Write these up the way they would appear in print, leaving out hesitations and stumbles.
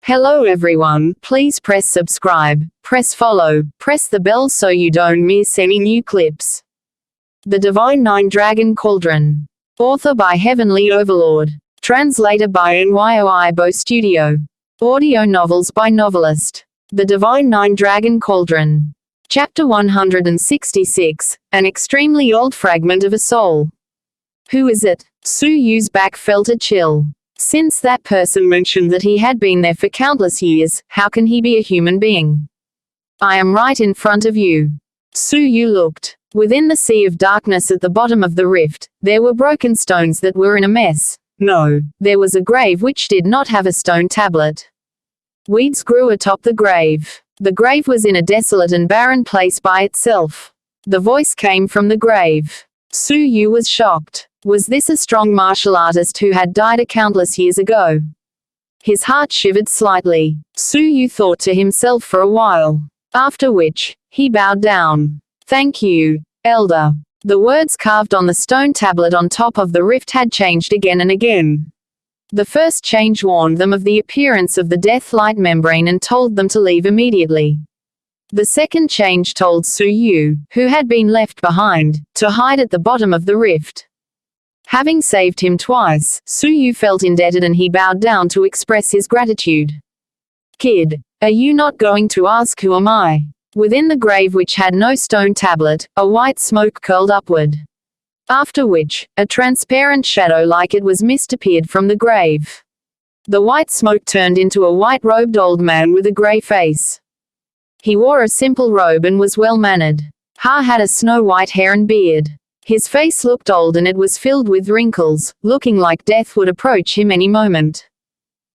Hello everyone, please press subscribe, press follow, press the bell so you don't miss any new clips. The Divine Nine Dragon Cauldron. Author by Heavenly Overlord. Translator by NYOIBO Studio. Audio novels by Novelist. The Divine Nine Dragon Cauldron. Chapter 166, an extremely old fragment of a soul. Who is it? Su Yu's back felt a chill. Since that person mentioned that he had been there for countless years, how can he be a human being? I am right in front of you. Su Yu looked. Within the sea of darkness at the bottom of the rift, there were broken stones that were in a mess. No, there was a grave which did not have a stone tablet. Weeds grew atop the grave. The grave was in a desolate and barren place by itself. The voice came from the grave. Su Yu was shocked. Was this a strong martial artist who had died countless years ago? His heart shivered slightly. Su Yu thought to himself for a while. After which, he bowed down. Thank you, Elder. The words carved on the stone tablet on top of the rift had changed again and again. The first change warned them of the appearance of the death light membrane and told them to leave immediately. The second change told Su Yu, who had been left behind, to hide at the bottom of the rift. Having saved him twice, Su Yu felt indebted and he bowed down to express his gratitude. Kid, are you not going to ask who am I? Within the grave which had no stone tablet, a white smoke curled upward. After which, a transparent shadow like it was mist appeared from the grave. The white smoke turned into a white-robed old man with a grey face. He wore a simple robe and was well-mannered. Ha had a snow-white hair and beard. His face looked old and it was filled with wrinkles, looking like death would approach him any moment.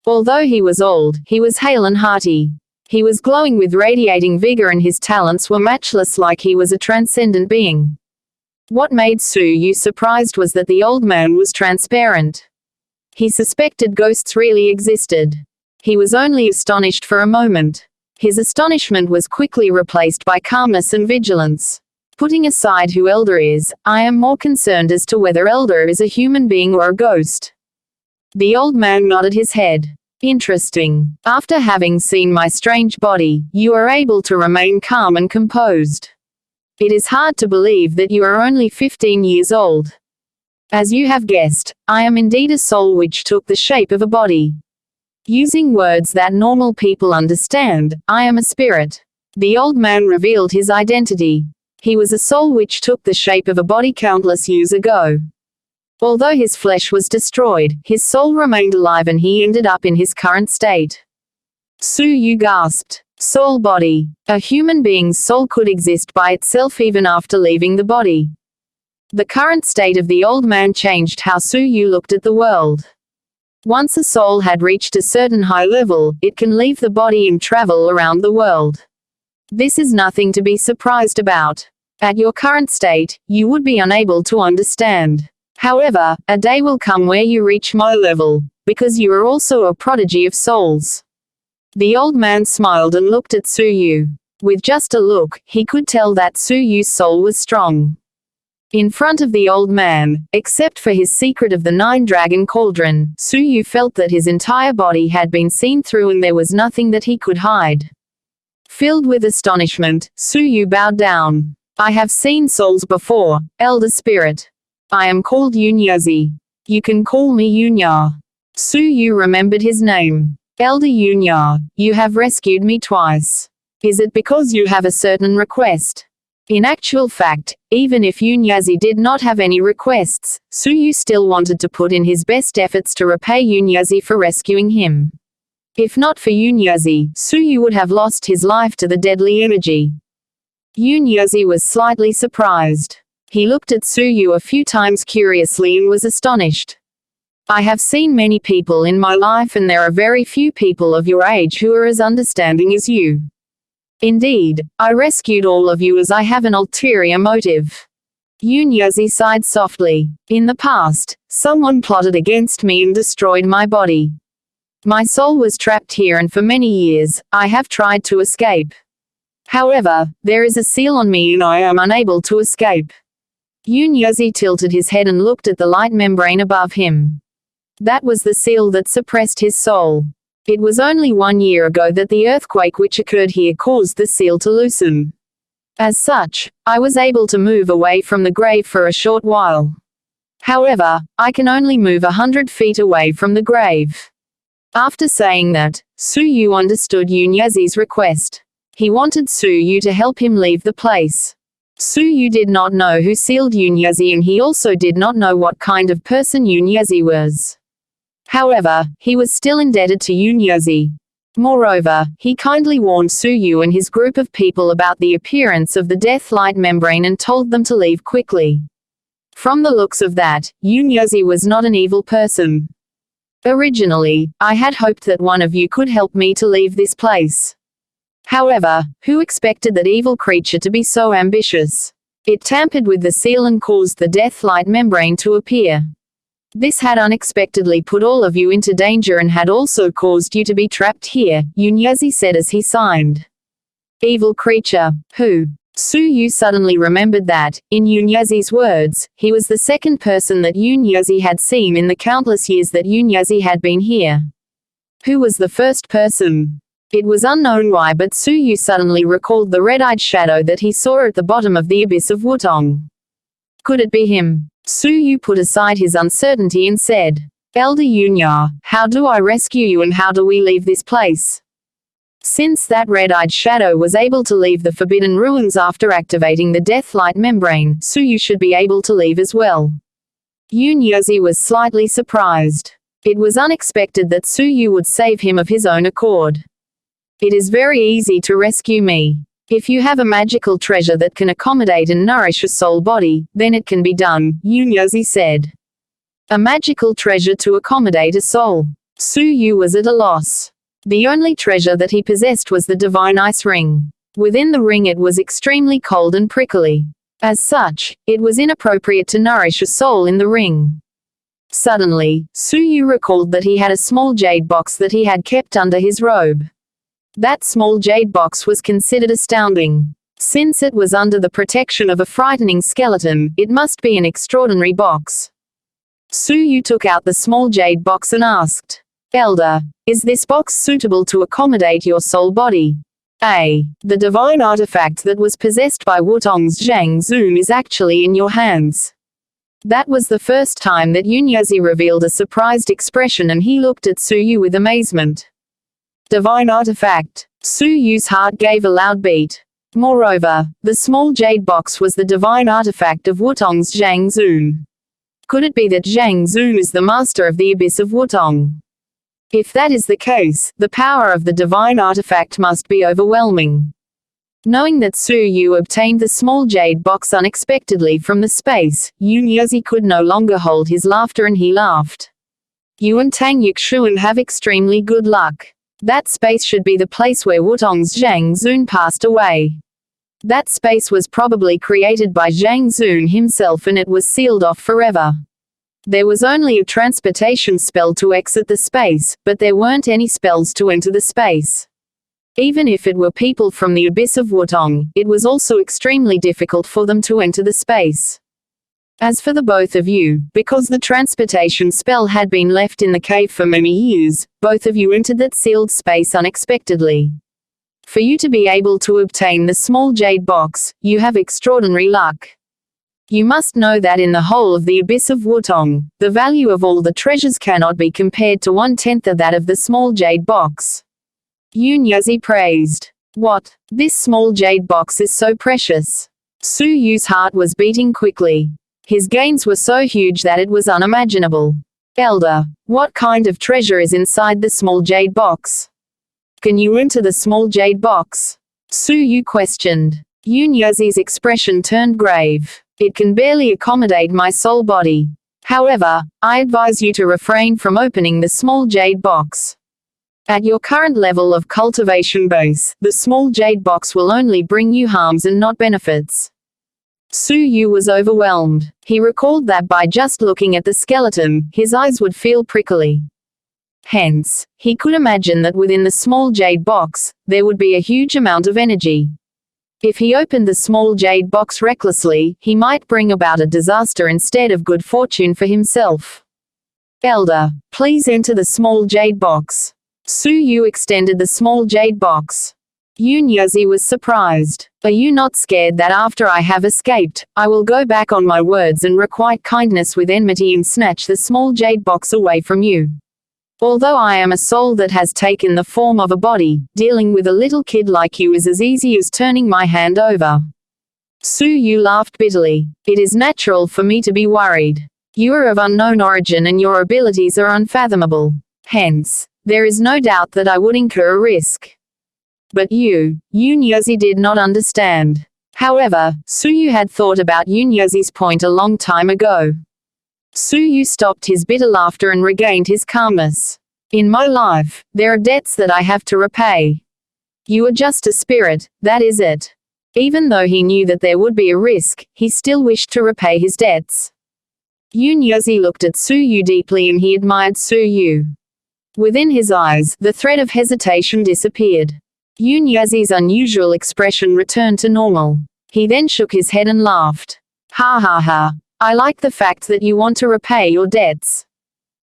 Although he was old, he was hale and hearty. He was glowing with radiating vigor and his talents were matchless, like he was a transcendent being. What made Su Yu surprised was that the old man was transparent. He suspected ghosts really existed. He was only astonished for a moment. His astonishment was quickly replaced by calmness and vigilance. Putting aside who Elder is, I am more concerned as to whether Elder is a human being or a ghost. The old man nodded his head. Interesting. After having seen my strange body, you are able to remain calm and composed. It is hard to believe that you are only 15 years old. As you have guessed, I am indeed a soul which took the shape of a body. Using words that normal people understand, I am a spirit. The old man revealed his identity. He was a soul which took the shape of a body countless years ago. Although his flesh was destroyed, his soul remained alive and he ended up in his current state. Su Yu gasped. Soul body. A human being's soul could exist by itself even after leaving the body. The current state of the old man changed how Su Yu looked at the world. Once a soul had reached a certain high level, it can leave the body and travel around the world. This is nothing to be surprised about. At your current state, you would be unable to understand. However, a day will come where you reach my level, because you are also a prodigy of souls. The old man smiled and looked at Su Yu. With just a look, he could tell that Su Yu's soul was strong. In front of the old man, except for his secret of the Nine Dragon Cauldron, Su Yu felt that his entire body had been seen through and there was nothing that he could hide. Filled with astonishment, Su Yu bowed down. I have seen souls before, Elder Spirit. I am called Yunyazi. You can call me Yunya. Su Yu remembered his name. Elder Yunya, you have rescued me twice. Is it because you have a certain request? In actual fact, even if Yunyazi did not have any requests, Su Yu still wanted to put in his best efforts to repay Yunyazi for rescuing him. If not for Yunyazi, Su Yu would have lost his life to the deadly energy. Yunyazi was slightly surprised. He looked at Su Yu a few times curiously and was astonished. I have seen many people in my life and there are very few people of your age who are as understanding as you. Indeed, I rescued all of you as I have an ulterior motive. Yunyazi sighed softly. In the past, someone plotted against me and destroyed my body. My soul was trapped here and for many years, I have tried to escape. However, there is a seal on me and I am unable to escape. Yunyazi tilted his head and looked at the light membrane above him. That was the seal that suppressed his soul. It was only 1 year ago that the earthquake which occurred here caused the seal to loosen. As such, I was able to move away from the grave for a short while. However, I can only move 100 feet away from the grave. After saying that, Su Yu understood Yunyazi's request. He wanted Su Yu to help him leave the place. Su Yu did not know who sealed Yunyazi, and he also did not know what kind of person Yunyazi was. However, he was still indebted to Yunyazi. Moreover, he kindly warned Su Yu and his group of people about the appearance of the death light membrane and told them to leave quickly. From the looks of that, Yunyazi was not an evil person. Originally, I had hoped that one of you could help me to leave this place. However, who expected that evil creature to be so ambitious? It tampered with the seal and caused the death light membrane to appear. This had unexpectedly put all of you into danger and had also caused you to be trapped here, Yunyazi said as he signed. Evil creature, who? Su Yu suddenly remembered that, in Yunyazi's words, he was the second person that Yunyazi had seen in the countless years that Yunyazi had been here. Who was the first person? It was unknown why, but Su Yu suddenly recalled the red-eyed shadow that he saw at the bottom of the abyss of Wutong. Could it be him? Su Yu put aside his uncertainty and said, Elder Yunya, how do I rescue you and how do we leave this place? Since that red-eyed shadow was able to leave the Forbidden Ruins after activating the death light membrane, Su Yu should be able to leave as well. Yunyazi was slightly surprised. It was unexpected that Su Yu would save him of his own accord. It is very easy to rescue me. If you have a magical treasure that can accommodate and nourish a soul body, then it can be done, Yunyazi said. A magical treasure to accommodate a soul. Su Yu was at a loss. The only treasure that he possessed was the divine ice ring. Within the ring it was extremely cold and prickly. As such, it was inappropriate to nourish a soul in the ring. Suddenly, Su Yu recalled that he had a small jade box that he had kept under his robe. That small jade box was considered astounding. Since it was under the protection of a frightening skeleton, it must be an extraordinary box. Su Yu took out the small jade box and asked, Elder, is this box suitable to accommodate your soul body? The divine artifact that was possessed by Wutong's Zhang Zun is actually in your hands. That was the first time that Yunyazi revealed a surprised expression, and he looked at Su Yu with amazement. Divine artifact. Su Yu's heart gave a loud beat. Moreover, the small jade box was the divine artifact of Wutong's Zhang Zun. Could it be that Zhang Zun is the master of the abyss of Wutong? If that is the case, the power of the divine artifact must be overwhelming. Knowing that Su Yu obtained the small jade box unexpectedly from the space, Yunyazi could no longer hold his laughter and he laughed. You and Tang Yuxuan have extremely good luck. That space should be the place where Wutong's Zhang Zun passed away. That space was probably created by Zhang Zun himself and it was sealed off forever. There was only a transportation spell to exit the space, but there weren't any spells to enter the space. Even if it were people from the abyss of Wutong, it was also extremely difficult for them to enter the space. As for the both of you, because the transportation spell had been left in the cave for many years, both of you entered that sealed space unexpectedly. For you to be able to obtain the small jade box, you have extraordinary luck. You must know that in the whole of the abyss of Wutong, the value of all the treasures cannot be compared to 1/10 of that of the small jade box. Yunyazi praised. What? This small jade box is so precious. Su Yu's heart was beating quickly. His gains were so huge that it was unimaginable. Elder, what kind of treasure is inside the small jade box? Can you enter the small jade box? Su Yu questioned. Yunyazi's expression turned grave. It can barely accommodate my soul body. However, I advise you to refrain from opening the small jade box. At your current level of cultivation base, the small jade box will only bring you harms and not benefits. Su Yu was overwhelmed. He recalled that by just looking at the skeleton, his eyes would feel prickly. Hence, he could imagine that within the small jade box, there would be a huge amount of energy. If he opened the small jade box recklessly, he might bring about a disaster instead of good fortune for himself. Elder, please enter the small jade box. Su Yu extended the small jade box. Yunyazi was surprised. Are you not scared that after I have escaped, I will go back on my words and requite kindness with enmity and snatch the small jade box away from you? Although I am a soul that has taken the form of a body, dealing with a little kid like you is as easy as turning my hand over. Su Yu laughed bitterly. It is natural for me to be worried. You are of unknown origin and your abilities are unfathomable. Hence, there is no doubt that I would incur a risk. But Yunyazi did not understand. However, Su Yu had thought about Yunyazi's point a long time ago. Su Yu stopped his bitter laughter and regained his calmness. In my life, there are debts that I have to repay. You are just a spirit, that is it. Even though he knew that there would be a risk, he still wished to repay his debts. Yunyazi looked at Su Yu deeply and he admired Su Yu. Within his eyes, the thread of hesitation disappeared. Yunyazi's unusual expression returned to normal. He then shook his head and laughed. Ha ha ha. I like the fact that you want to repay your debts.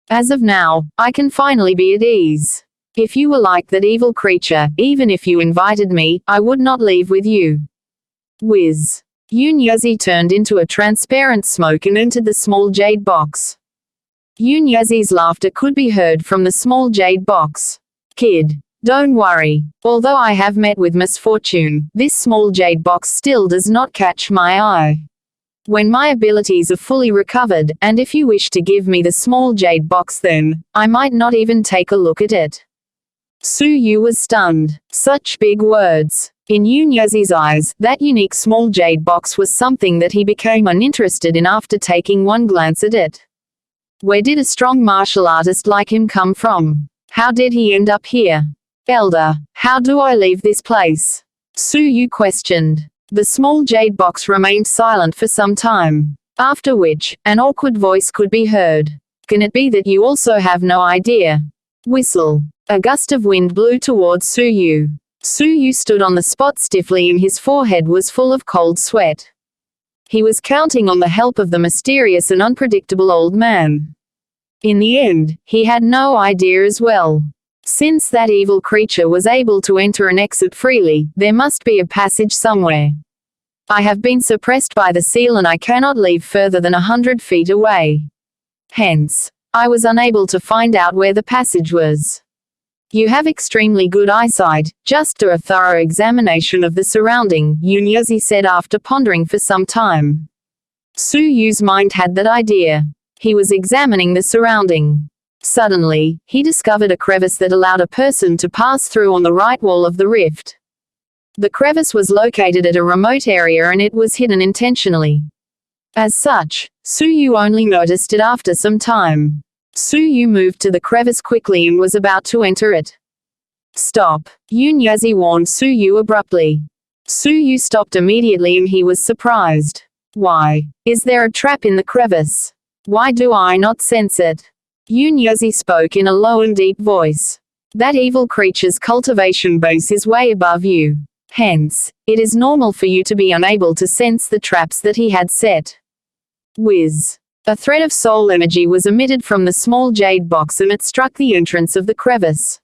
As of now, I can finally be at ease. If you were like that evil creature, even if you invited me, I would not leave with you. Whiz. Yunyazi turned into a transparent smoke and entered the small jade box. Yunyazi's laughter could be heard from the small jade box. Kid, don't worry. Although I have met with misfortune, this small jade box still does not catch my eye. When my abilities are fully recovered, and if you wish to give me the small jade box then, I might not even take a look at it. Su Yu was stunned. Such big words. In Yunyazi's eyes, that unique small jade box was something that he became uninterested in after taking one glance at it. Where did a strong martial artist like him come from? How did he end up here? Elder, how do I leave this place? Su Yu questioned. The small jade box remained silent for some time, after which, an awkward voice could be heard. Can it be that you also have no idea? Whistle. A gust of wind blew towards Su Yu. Su Yu stood on the spot stiffly and his forehead was full of cold sweat. He was counting on the help of the mysterious and unpredictable old man. In the end, he had no idea as well. Since that evil creature was able to enter and exit freely, there must be a passage somewhere. I have been suppressed by the seal and I cannot leave further than 100 feet away. Hence, I was unable to find out where the passage was. You have extremely good eyesight, just do a thorough examination of the surrounding, Yunyazi said after pondering for some time. Su Yu's mind had that idea. He was examining the surrounding. Suddenly, he discovered a crevice that allowed a person to pass through on the right wall of the rift. The crevice was located at a remote area and it was hidden intentionally. As such, Su Yu only noticed it after some time. Su Yu moved to the crevice quickly and was about to enter it. Stop, Yunyazi warned Su Yu abruptly. Su Yu stopped immediately and he was surprised. Why? Is there a trap in the crevice? Why do I not sense it? Yunyazi spoke in a low and deep voice. That evil creature's cultivation base is way above you. Hence, it is normal for you to be unable to sense the traps that he had set. Whiz. A thread of soul energy was emitted from the small jade box and it struck the entrance of the crevice.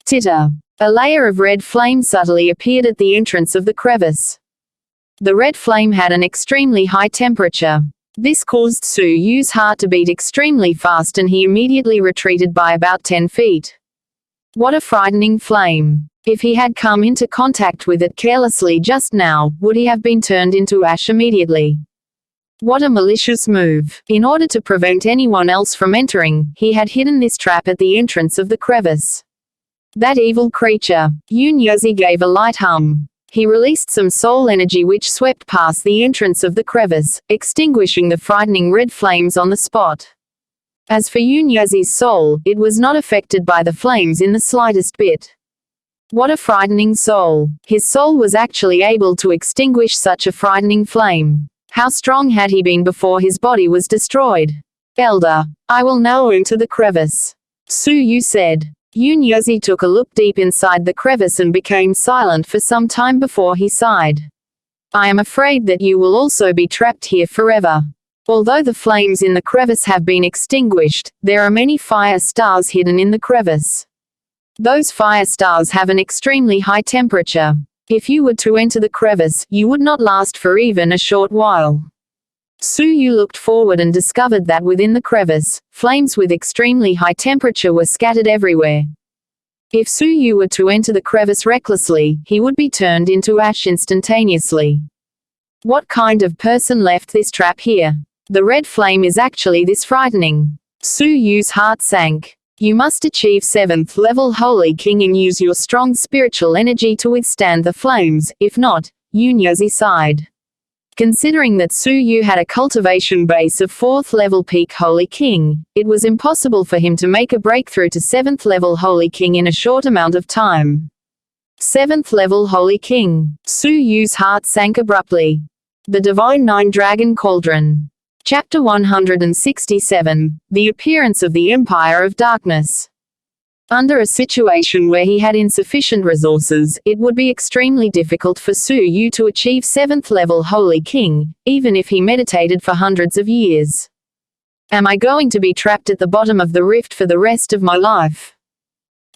Titter. A layer of red flame subtly appeared at the entrance of the crevice. The red flame had an extremely high temperature. This caused Su Yu's heart to beat extremely fast and he immediately retreated by about 10 feet. What a frightening flame. If he had come into contact with it carelessly just now, would he have been turned into ash immediately? What a malicious move. In order to prevent anyone else from entering, he had hidden this trap at the entrance of the crevice. That evil creature. Yunyazi gave a light hum. He released some soul energy which swept past the entrance of the crevice, extinguishing the frightening red flames on the spot. As for Yunyazi's soul, it was not affected by the flames in the slightest bit. What a frightening soul. His soul was actually able to extinguish such a frightening flame. How strong had he been before his body was destroyed? Elder, I will now enter the crevice. Su Yu said. Yunyazi took a look deep inside the crevice and became silent for some time before he sighed. I am afraid that you will also be trapped here forever. Although the flames in the crevice have been extinguished, there are many fire stars hidden in the crevice. Those fire stars have an extremely high temperature. If you were to enter the crevice, you would not last for even a short while. Su Yu looked forward and discovered that within the crevice, flames with extremely high temperature were scattered everywhere. If Su Yu were to enter the crevice recklessly, he would be turned into ash instantaneously. What kind of person left this trap here? The red flame is actually this frightening. Su Yu's heart sank. You must achieve 7th level Holy King and use your strong spiritual energy to withstand the flames, if not, Yunyazi sighed. Considering that Su Yu had a cultivation base of 4th level peak Holy King, it was impossible for him to make a breakthrough to 7th level Holy King in a short amount of time. 7th level Holy King. Su Yu's heart sank abruptly. The Divine Nine Dragon Cauldron. Chapter 167. The Appearance of the Empire of Darkness. Under a situation where he had insufficient resources, it would be extremely difficult for Su Yu to achieve 7th level Holy King, even if he meditated for hundreds of years. Am I going to be trapped at the bottom of the rift for the rest of my life?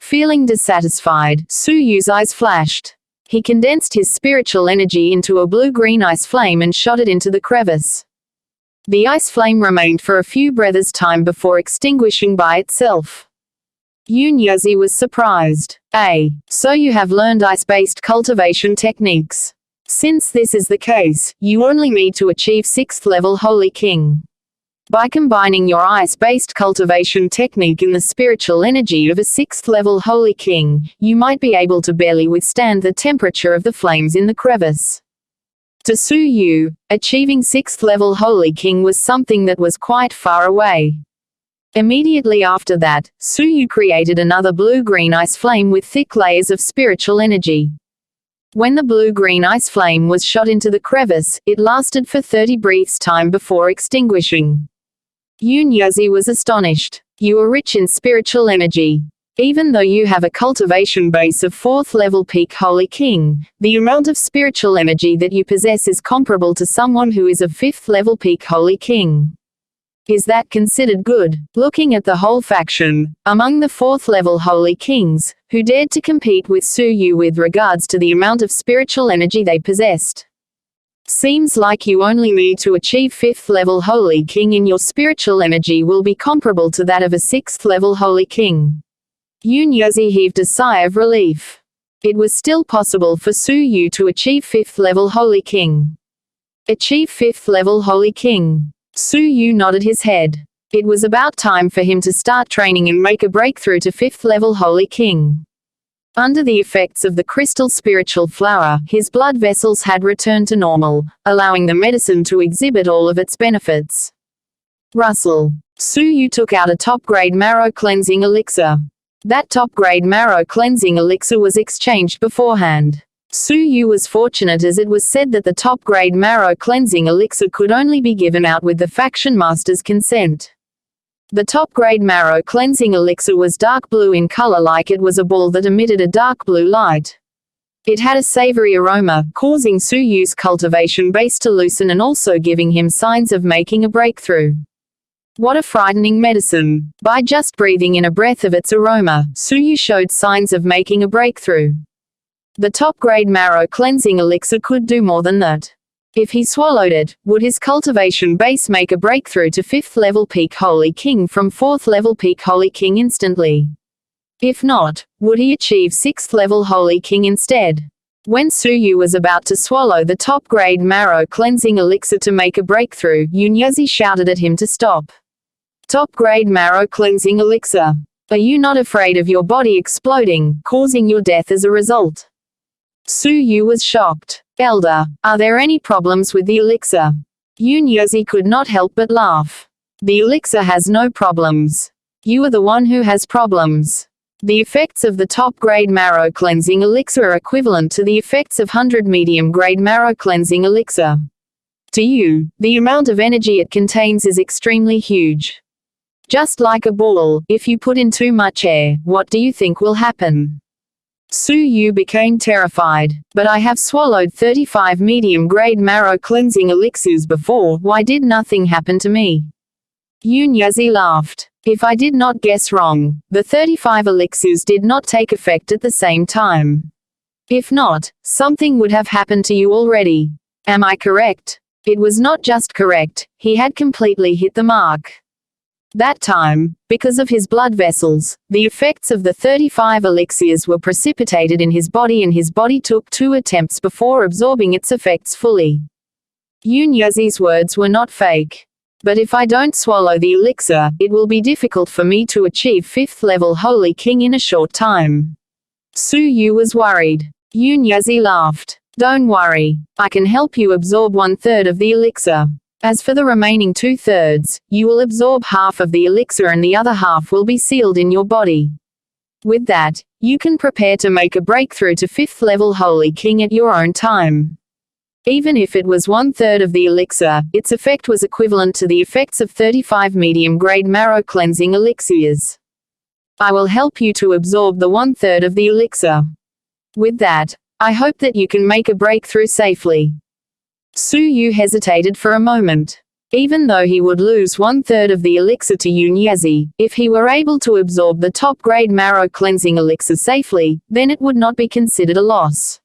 Feeling dissatisfied, Su Yu's eyes flashed. He condensed his spiritual energy into a blue-green ice flame and shot it into the crevice. The ice flame remained for a few breaths' time before extinguishing by itself. Yunyazi was surprised. So you have learned ice-based cultivation techniques. Since this is the case, you only need to achieve 6th level Holy King. By combining your ice-based cultivation technique in the spiritual energy of a 6th level Holy King, you might be able to barely withstand the temperature of the flames in the crevice. To Su Yu, achieving 6th level Holy King was something that was quite far away. Immediately after that, Su Yu created another blue-green ice flame with thick layers of spiritual energy. When the blue-green ice flame was shot into the crevice, it lasted for 30 breaths' time before extinguishing. Yunyazi was astonished. You are rich in spiritual energy. Even though you have a cultivation base of 4th level peak Holy King, the amount of spiritual energy that you possess is comparable to someone who is of 5th level peak Holy King. Is that considered good? Looking at the whole faction, among the 4th level Holy Kings, who dared to compete with Su Yu with regards to the amount of spiritual energy they possessed. Seems like you only need to achieve 5th level Holy King and your spiritual energy will be comparable to that of a 6th level Holy King. Yunyazi heaved a sigh of relief. It was still possible for Su Yu to achieve 5th level Holy King. Achieve 5th level Holy King. Su Yu nodded his head. It was about time for him to start training and make a breakthrough to 5th level Holy King. Under the effects of the crystal spiritual flower, his blood vessels had returned to normal, allowing the medicine to exhibit all of its benefits. Rustle. Su Yu took out a top-grade marrow cleansing elixir. That top-grade marrow cleansing elixir was exchanged beforehand. Su Yu was fortunate as it was said that the top-grade marrow cleansing elixir could only be given out with the faction master's consent. The top-grade marrow cleansing elixir was dark blue in color, like it was a ball that emitted a dark blue light. It had a savory aroma, causing Su Yu's cultivation base to loosen and also giving him signs of making a breakthrough. What a frightening medicine! By just breathing in a breath of its aroma, Su Yu showed signs of making a breakthrough. The top-grade marrow cleansing elixir could do more than that. If he swallowed it, would his cultivation base make a breakthrough to 5th level peak Holy King from 4th level peak Holy King instantly? If not, would he achieve 6th level Holy King instead? When Su Yu was about to swallow the top-grade marrow cleansing elixir to make a breakthrough, Yunyazi shouted at him to stop. Top-grade marrow cleansing elixir. Are you not afraid of your body exploding, causing your death as a result? Su Yu was shocked. Elder, are there any problems with the elixir? Yunyazi could not help but laugh. The elixir has no problems. You are the one who has problems. The effects of the top-grade marrow cleansing elixir are equivalent to the effects of 100 medium-grade marrow cleansing elixir. To you, the amount of energy it contains is extremely huge. Just like a ball, if you put in too much air, what do you think will happen? Su Yu became terrified. But I have swallowed 35 medium-grade marrow cleansing elixirs before, why did nothing happen to me? Yunyazi laughed. If I did not guess wrong, the 35 elixirs did not take effect at the same time. If not, something would have happened to you already. Am I correct? It was not just correct, he had completely hit the mark. That time, because of his blood vessels, the effects of the 35 elixirs were precipitated in his body and his body took 2 attempts before absorbing its effects fully. Yunyazi's words were not fake. But if I don't swallow the elixir, it will be difficult for me to achieve 5th level Holy King in a short time. Su Yu was worried. Yunyazi laughed. Don't worry, I can help you absorb 1/3 of the elixir. As for the remaining 2/3, you will absorb half of the elixir and the other half will be sealed in your body. With that, you can prepare to make a breakthrough to 5th level Holy King at your own time. Even if it was 1/3 of the elixir, its effect was equivalent to the effects of 35 medium-grade marrow cleansing elixirs. I will help you to absorb the 1/3 of the elixir. With that, I hope that you can make a breakthrough safely. Su Yu hesitated for a moment. Even though he would lose 1/3 of the elixir to Yunyazi, if he were able to absorb the top-grade marrow cleansing elixir safely, then it would not be considered a loss.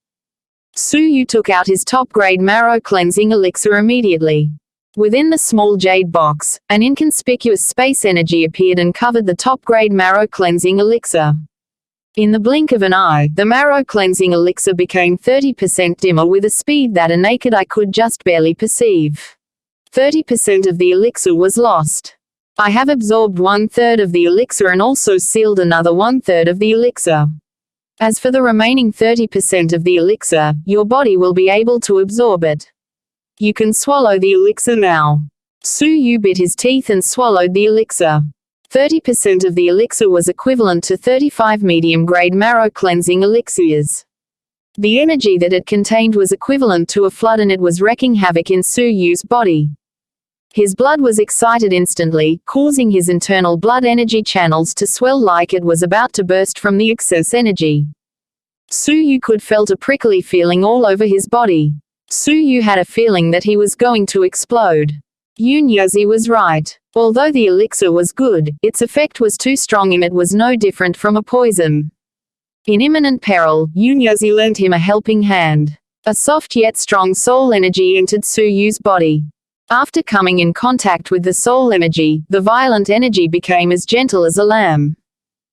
Su Yu took out his top-grade marrow cleansing elixir immediately. Within the small jade box, an inconspicuous space energy appeared and covered the top-grade marrow cleansing elixir. In the blink of an eye, the marrow cleansing elixir became 30% dimmer with a speed that a naked eye could just barely perceive. 30% of the elixir was lost. I have absorbed 1/3 of the elixir and also sealed another 1/3 of the elixir. As for the remaining 30% of the elixir, your body will be able to absorb it. You can swallow the elixir now. Su Yu bit his teeth and swallowed the elixir. 30% of the elixir was equivalent to 35 medium-grade marrow cleansing elixirs. The energy that it contained was equivalent to a flood and it was wreaking havoc in Su Yu's body. His blood was excited instantly, causing his internal blood energy channels to swell like it was about to burst from the excess energy. Su Yu could felt a prickly feeling all over his body. Su Yu had a feeling that he was going to explode. Yunyazi was right. Although the elixir was good, its effect was too strong and it was no different from a poison. In imminent peril, Yunyazi lent him a helping hand. A soft yet strong soul energy entered Su Yu's body. After coming in contact with the soul energy, the violent energy became as gentle as a lamb.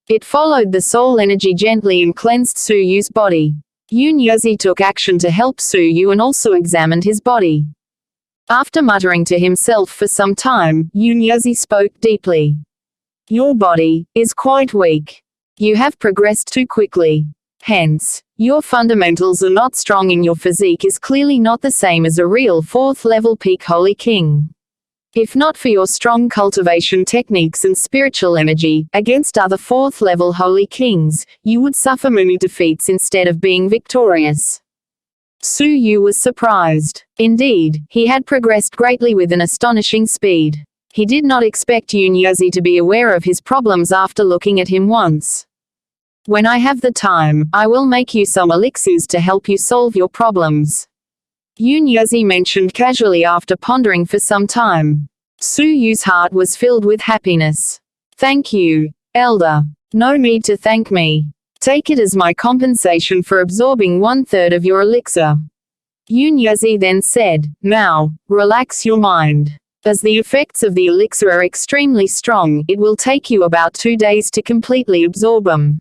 It followed the soul energy gently and cleansed Su Yu's body. Yunyazi took action to help Su Yu and also examined his body. After muttering to himself for some time, Yunyazi spoke deeply. Your body is quite weak. You have progressed too quickly. Hence, your fundamentals are not strong and your physique is clearly not the same as a real 4th level peak Holy King. If not for your strong cultivation techniques and spiritual energy, against other 4th level Holy Kings, you would suffer many defeats instead of being victorious. Su Yu was surprised. Indeed, he had progressed greatly with an astonishing speed. He did not expect Yunyazi to be aware of his problems after looking at him once. When I have the time, I will make you some elixirs to help you solve your problems. Yunyazi mentioned casually after pondering for some time. Su Yu's heart was filled with happiness. Thank you, Elder. No need to thank me. Take it as my compensation for absorbing 1/3 of your elixir. Yunyazi then said, now, relax your mind. As the effects of the elixir are extremely strong, it will take you about 2 days to completely absorb them.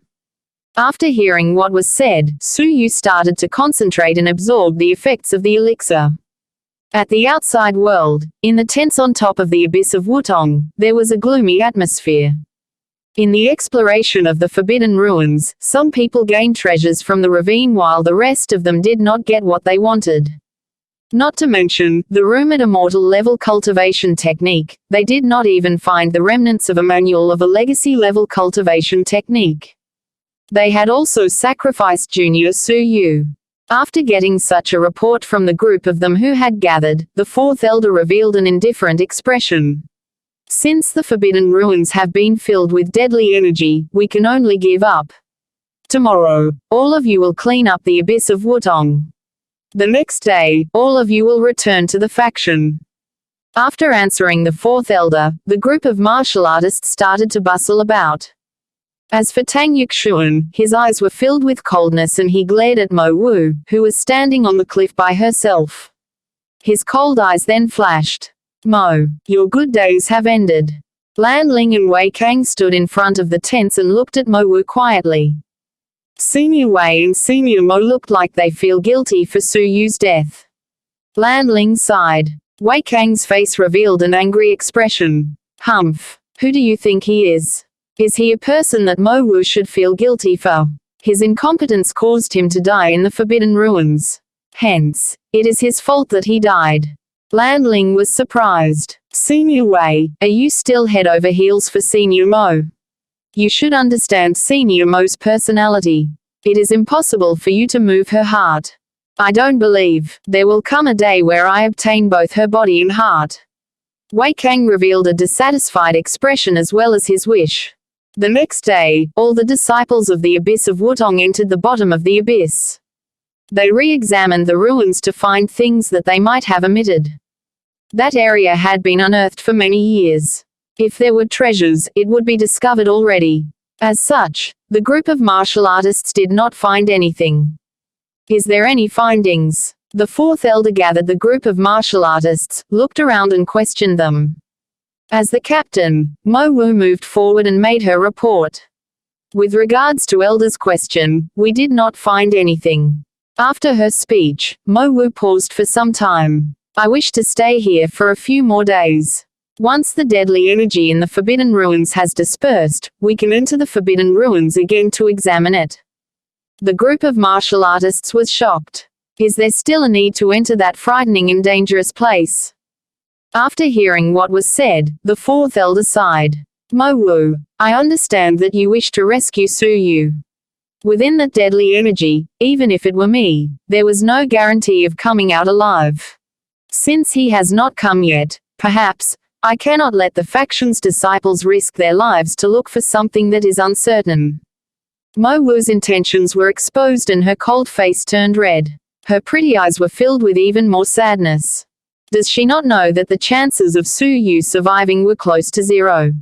After hearing what was said, Su Yu started to concentrate and absorb the effects of the elixir. At the outside world, in the tents on top of the abyss of Wutong, there was a gloomy atmosphere. In the exploration of the Forbidden Ruins, some people gained treasures from the ravine while the rest of them did not get what they wanted. Not to mention, the rumored immortal level cultivation technique, they did not even find the remnants of a manual of a legacy level cultivation technique. They had also sacrificed Junior Su Yu. After getting such a report from the group of them who had gathered, the 4th elder revealed an indifferent expression. Since the Forbidden Ruins have been filled with deadly energy, we can only give up. Tomorrow, all of you will clean up the abyss of Wutong. The next day, all of you will return to the faction. After answering the fourth elder, the group of martial artists started to bustle about. As for Tang Yuxuan, his eyes were filled with coldness and he glared at Mo Wu, who was standing on the cliff by herself. His cold eyes then flashed. Mo, your good days have ended. Lan Ling and Wei Kang stood in front of the tents and looked at Mo Wu quietly. Senior Wei and Senior Mo looked like they feel guilty for Su Yu's death. Lan Ling sighed. Wei Kang's face revealed an angry expression. Humph. Who do you think he is? Is he a person that Mo Wu should feel guilty for? His incompetence caused him to die in the Forbidden Ruins. Hence, it is his fault that he died. Lan Ling was surprised. Senior Wei, are you still head over heels for Senior Mo? You should understand Senior Mo's personality. It is impossible for you to move her heart. I don't believe there will come a day where I obtain both her body and heart. Wei Kang revealed a dissatisfied expression as well as his wish. The next day, all the disciples of the Abyss of Wutong entered the bottom of the abyss. They re-examined the ruins to find things that they might have omitted. That area had been unearthed for many years. If there were treasures, it would be discovered already. As such, the group of martial artists did not find anything. Is there any findings? The fourth elder gathered the group of martial artists, looked around and questioned them. As the captain, Mo Wu moved forward and made her report. With regards to Elder's question, we did not find anything. After her speech, Mo Wu paused for some time. I wish to stay here for a few more days. Once the deadly energy in the Forbidden Ruins has dispersed, we can enter the Forbidden Ruins again to examine it. The group of martial artists was shocked. Is there still a need to enter that frightening and dangerous place? After hearing what was said, the fourth elder sighed. Mo Wu, I understand that you wish to rescue Su Yu. Within that deadly energy, even if it were me, there was no guarantee of coming out alive. Since he has not come yet, perhaps, I cannot let the faction's disciples risk their lives to look for something that is uncertain. Mo Wu's intentions were exposed and her cold face turned red. Her pretty eyes were filled with even more sadness. Does she not know that the chances of Su Yu surviving were close to zero?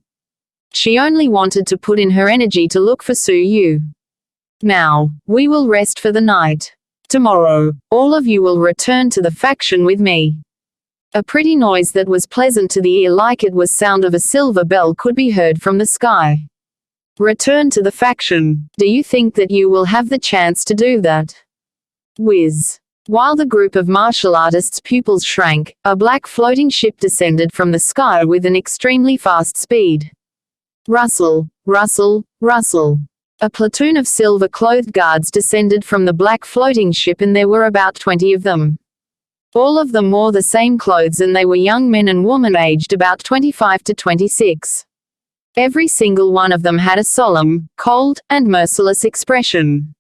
She only wanted to put in her energy to look for Su Yu. Now, we will rest for the night. Tomorrow, all of you will return to the faction with me. A pretty noise that was pleasant to the ear like it was sound of a silver bell could be heard from the sky. Return to the faction. Do you think that you will have the chance to do that? Whiz. While the group of martial artists' pupils shrank, a black floating ship descended from the sky with an extremely fast speed. Rustle, rustle, rustle. A platoon of silver-clothed guards descended from the black floating ship and there were about 20 of them. All of them wore the same clothes and they were young men and women aged about 25 to 26. Every single one of them had a solemn, cold, and merciless expression.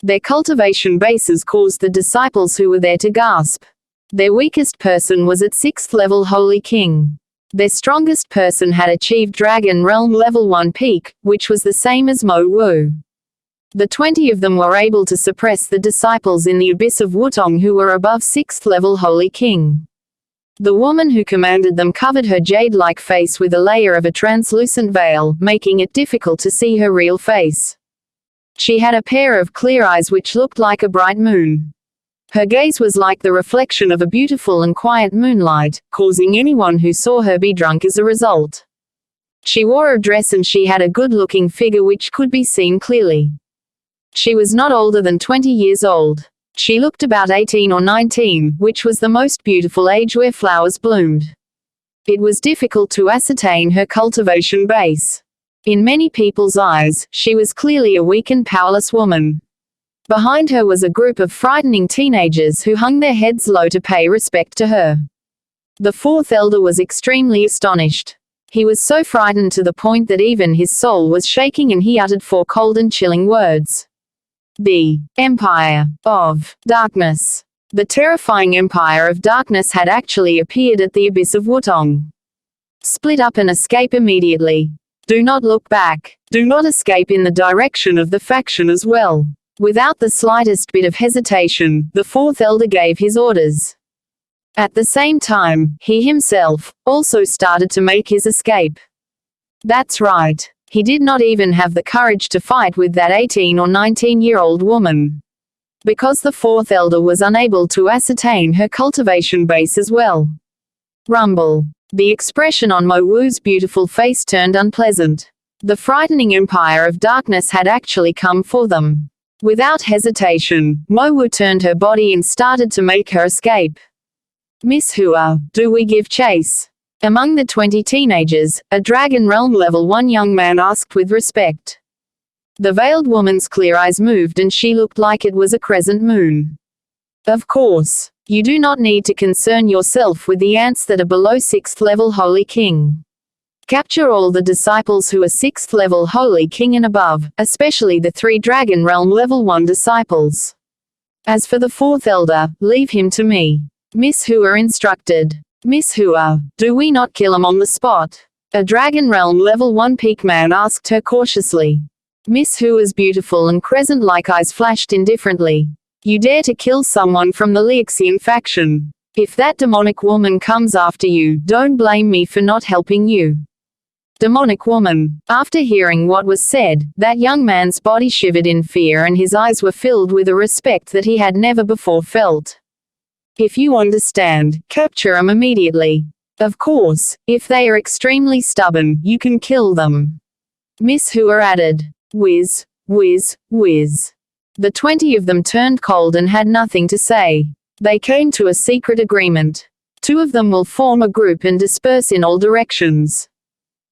Their cultivation bases caused the disciples who were there to gasp. Their weakest person was at 6th level Holy King. Their strongest person had achieved Dragon Realm Level 1 peak, which was the same as Mo Wu. The 20 of them were able to suppress the disciples in the Abyss of Wutong who were above 6th level Holy King. The woman who commanded them covered her jade-like face with a layer of a translucent veil, making it difficult to see her real face. She had a pair of clear eyes which looked like a bright moon. Her gaze was like the reflection of a beautiful and quiet moonlight, causing anyone who saw her be drunk as a result. She wore a dress and she had a good-looking figure which could be seen clearly. She was not older than 20 years old. She looked about 18 or 19, which was the most beautiful age where flowers bloomed. It was difficult to ascertain her cultivation base. In many people's eyes, she was clearly a weak and powerless woman. Behind her was a group of frightening teenagers who hung their heads low to pay respect to her. The fourth elder was extremely astonished. He was so frightened to the point that even his soul was shaking and he uttered 4 cold and chilling words. The Empire of Darkness. The terrifying Empire of Darkness had actually appeared at the Abyss of Wutong. Split up and escape immediately. Do not look back. Do not escape in the direction of the faction as well. Without the slightest bit of hesitation, the fourth elder gave his orders. At the same time, he himself also started to make his escape. That's right. He did not even have the courage to fight with that 18 or 19-year-old woman. Because the fourth elder was unable to ascertain her cultivation base as well. Rumble. The expression on Mo Wu's beautiful face turned unpleasant. The frightening empire of darkness had actually come for them. Without hesitation, Mo Wu turned her body and started to make her escape. Miss Hua, do we give chase? Among the 20 teenagers, a Dragon Realm Level 1 young man asked with respect. The veiled woman's clear eyes moved and she looked like it was a crescent moon. Of course. You do not need to concern yourself with the ants that are below 6th level Holy King. Capture all the disciples who are 6th level Holy King and above, especially the 3 Dragon Realm Level 1 disciples. As for the 4th elder, leave him to me. Miss Hua instructed. Miss Hua, do we not kill him on the spot? A Dragon Realm Level 1 peak man asked her cautiously. Miss Hua's beautiful and crescent-like eyes flashed indifferently. You dare to kill someone from the Lixian faction. If that demonic woman comes after you, don't blame me for not helping you. Demonic woman. After hearing what was said, that young man's body shivered in fear and his eyes were filled with a respect that he had never before felt. If you understand, capture them immediately. Of course, if they are extremely stubborn, you can kill them. Miss Hua added. Whiz, whiz, whiz. The 20 of them turned cold and had nothing to say. They came to a secret agreement. 2 of them will form a group and disperse in all directions.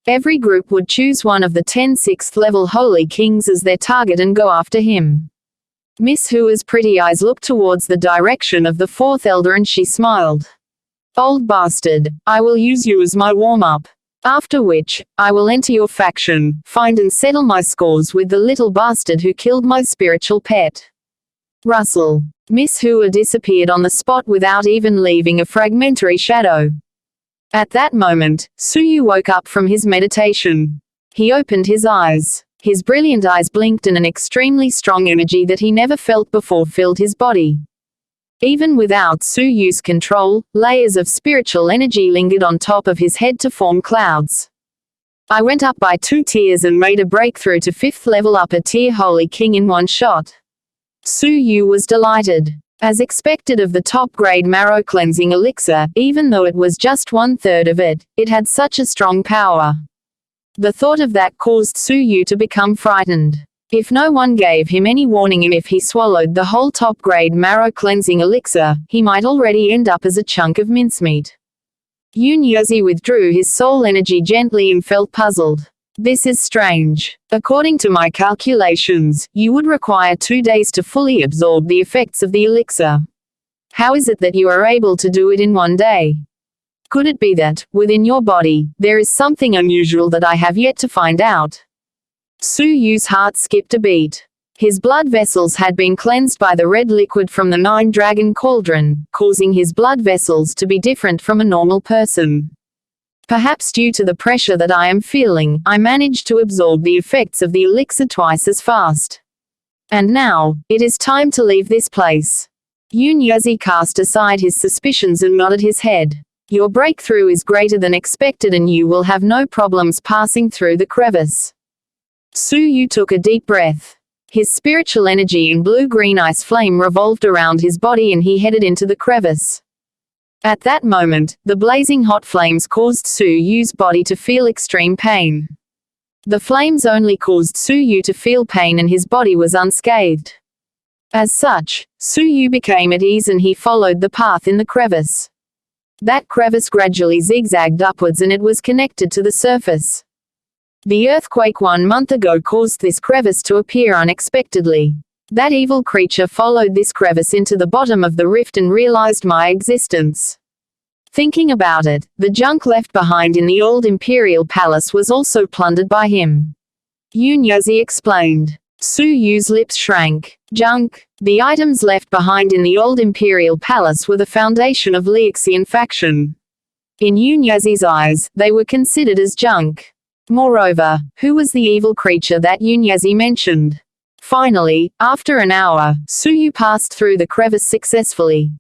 Every group would choose one of the 10 6th level Holy Kings as their target and go after him. Miss Hua's pretty eyes looked towards the direction of the 4th elder and she smiled. Old bastard, I will use you as my warm-up. After which, I will enter your faction, find and settle my scores with the little bastard who killed my spiritual pet. Rustle. Miss Hua disappeared on the spot without even leaving a fragmentary shadow. At that moment, Suyu woke up from his meditation. He opened his eyes. His brilliant eyes blinked and an extremely strong energy that he never felt before filled his body. Even without Suyu's control, layers of spiritual energy lingered on top of his head to form clouds. I went up by 2 tiers and made a breakthrough to 5th level upper tier Holy King in one shot. Suyu was delighted. As expected of the top-grade marrow cleansing elixir, even though it was just 1/3 of it, it had such a strong power. The thought of that caused Suyu to become frightened. If no one gave him any warning and if he swallowed the whole top-grade marrow cleansing elixir, he might already end up as a chunk of mincemeat. Yun Yuzi withdrew his soul energy gently and felt puzzled. This is strange. According to my calculations, you would require 2 days to fully absorb the effects of the elixir. How is it that you are able to do it in 1 day? Could it be that, within your body, there is something unusual that I have yet to find out? Suyu's heart skipped a beat. His blood vessels had been cleansed by the red liquid from the 9-dragon cauldron, causing his blood vessels to be different from a normal person. Perhaps due to the pressure that I am feeling, I managed to absorb the effects of the elixir twice as fast. And now, it is time to leave this place. Yun Yuzi cast aside his suspicions and nodded his head. Your breakthrough is greater than expected and you will have no problems passing through the crevice. Suyu took a deep breath. His spiritual energy and blue-green ice flame revolved around his body and he headed into the crevice. At that moment, the blazing hot flames caused Suyu's body to feel extreme pain. The flames only caused Suyu to feel pain and his body was unscathed. As such, Suyu became at ease and he followed the path in the crevice. That crevice gradually zigzagged upwards and it was connected to the surface. The earthquake 1 month ago caused this crevice to appear unexpectedly. That evil creature followed this crevice into the bottom of the rift and realized my existence. Thinking about it, the junk left behind in the old imperial palace was also plundered by him. Yun Yuzi explained. Suyu's lips shrank. Junk. The items left behind in the old imperial palace were the foundation of Lixian faction. In Yun Yuzi's eyes, they were considered as junk. Moreover, who was the evil creature that Yun Yuzi mentioned? Finally, after an hour, Suyu passed through the crevice successfully.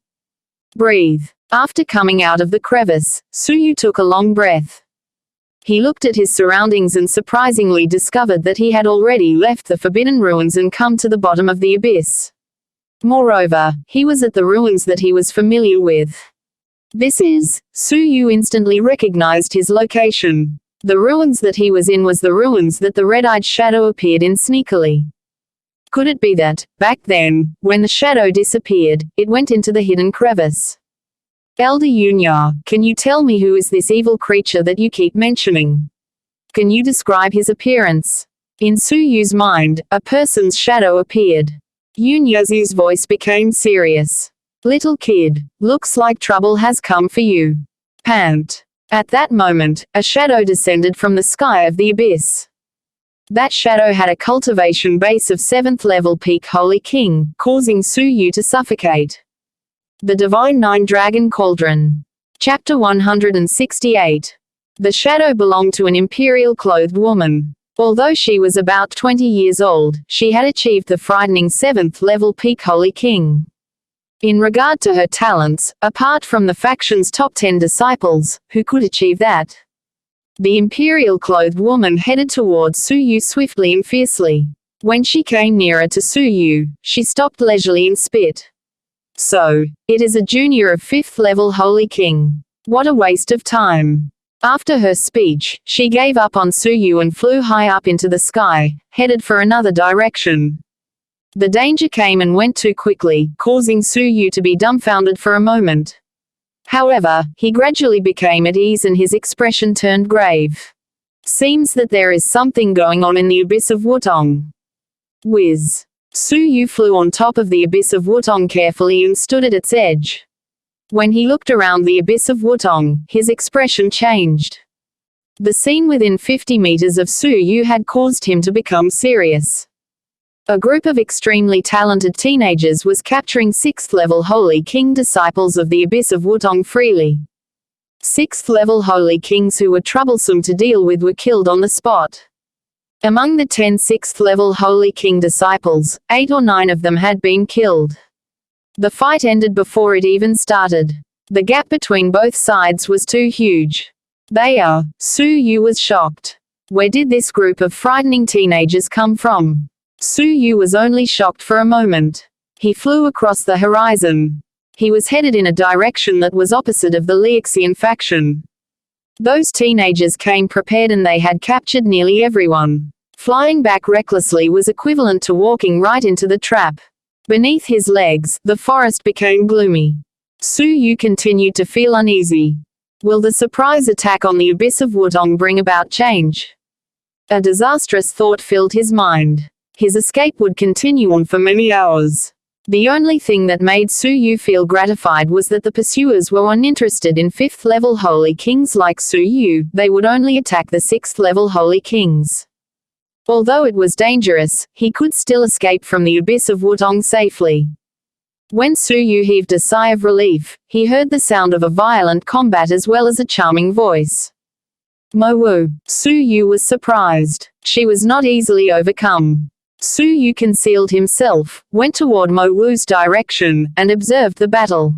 Breathe. After coming out of the crevice, Suyu took a long breath. He looked at his surroundings and surprisingly discovered that he had already left the Forbidden Ruins and come to the bottom of the abyss. Moreover, he was at the ruins that he was familiar with. Suyu instantly recognized his location. The ruins that he was in was the ruins that the red-eyed shadow appeared in sneakily. Could it be that, back then, when the shadow disappeared, it went into the hidden crevice? Elder Yunya, can you tell me who is this evil creature that you keep mentioning? Can you describe his appearance? In Suyu's mind, a person's shadow appeared. Yunya's voice became serious. Little kid, looks like trouble has come for you. Pant. At that moment, a shadow descended from the sky of the abyss. That shadow had a cultivation base of 7th level peak Holy King, causing Suyu to suffocate. The Divine Nine Dragon Cauldron. Chapter 168. The shadow belonged to an imperial-clothed woman. Although she was about 20 years old, she had achieved the frightening 7th level peak Holy King. In regard to her talents, apart from the faction's top 10 disciples, who could achieve that? The imperial-clothed woman headed towards Suyu swiftly and fiercely. When she came nearer to Suyu, she stopped leisurely and spit. So, it is a junior of 5th level Holy King. What a waste of time. After her speech, she gave up on Suyu and flew high up into the sky, headed for another direction. The danger came and went too quickly, causing Suyu to be dumbfounded for a moment. However, he gradually became at ease and his expression turned grave. Seems that there is something going on in the abyss of Wutong. Whiz. Suyu flew on top of the abyss of Wutong carefully and stood at its edge. When he looked around the abyss of Wutong, his expression changed. The scene within 50 meters of Suyu had caused him to become serious. A group of extremely talented teenagers was capturing 6th level Holy King disciples of the abyss of Wutong freely. 6th level Holy Kings who were troublesome to deal with were killed on the spot. Among the 10 6th level Holy King disciples, 8 or 9 of them had been killed. The fight ended before it even started. The gap between both sides was too huge. Suyu was shocked. Where did this group of frightening teenagers come from? Suyu was only shocked for a moment. He flew across the horizon. He was headed in a direction that was opposite of the Liaxian faction. Those teenagers came prepared and they had captured nearly everyone. Flying back recklessly was equivalent to walking right into the trap. Beneath his legs, the forest became gloomy. Suyu continued to feel uneasy. Will the surprise attack on the abyss of Wutong bring about change? A disastrous thought filled his mind. His escape would continue on for many hours. The only thing that made Suyu feel gratified was that the pursuers were uninterested in 5th level Holy Kings like Suyu, they would only attack the 6th level Holy Kings. Although it was dangerous, he could still escape from the abyss of Wutong safely. When Suyu heaved a sigh of relief, he heard the sound of a violent combat as well as a charming voice. Mo-Wu. Suyu was surprised. She was not easily overcome. Suyu concealed himself, went toward Mo-Wu's direction, and observed the battle.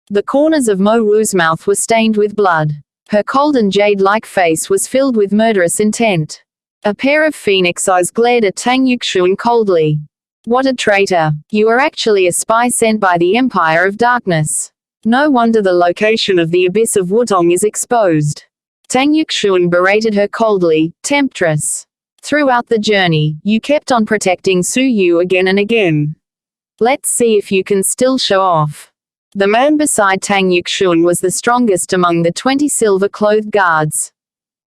The corners of Mo-Wu's mouth were stained with blood. Her cold and jade-like face was filled with murderous intent. A pair of phoenix eyes glared at Tang Yuxuan coldly. What a traitor! You are actually a spy sent by the Empire of Darkness. No wonder the location of the abyss of Wutong is exposed. Tang Yuxuan berated her coldly, temptress. Throughout the journey, you kept on protecting Suyu again and again. Let's see if you can still show off. The man beside Tang Yuxuan was the strongest among the 20 silver-clothed guards.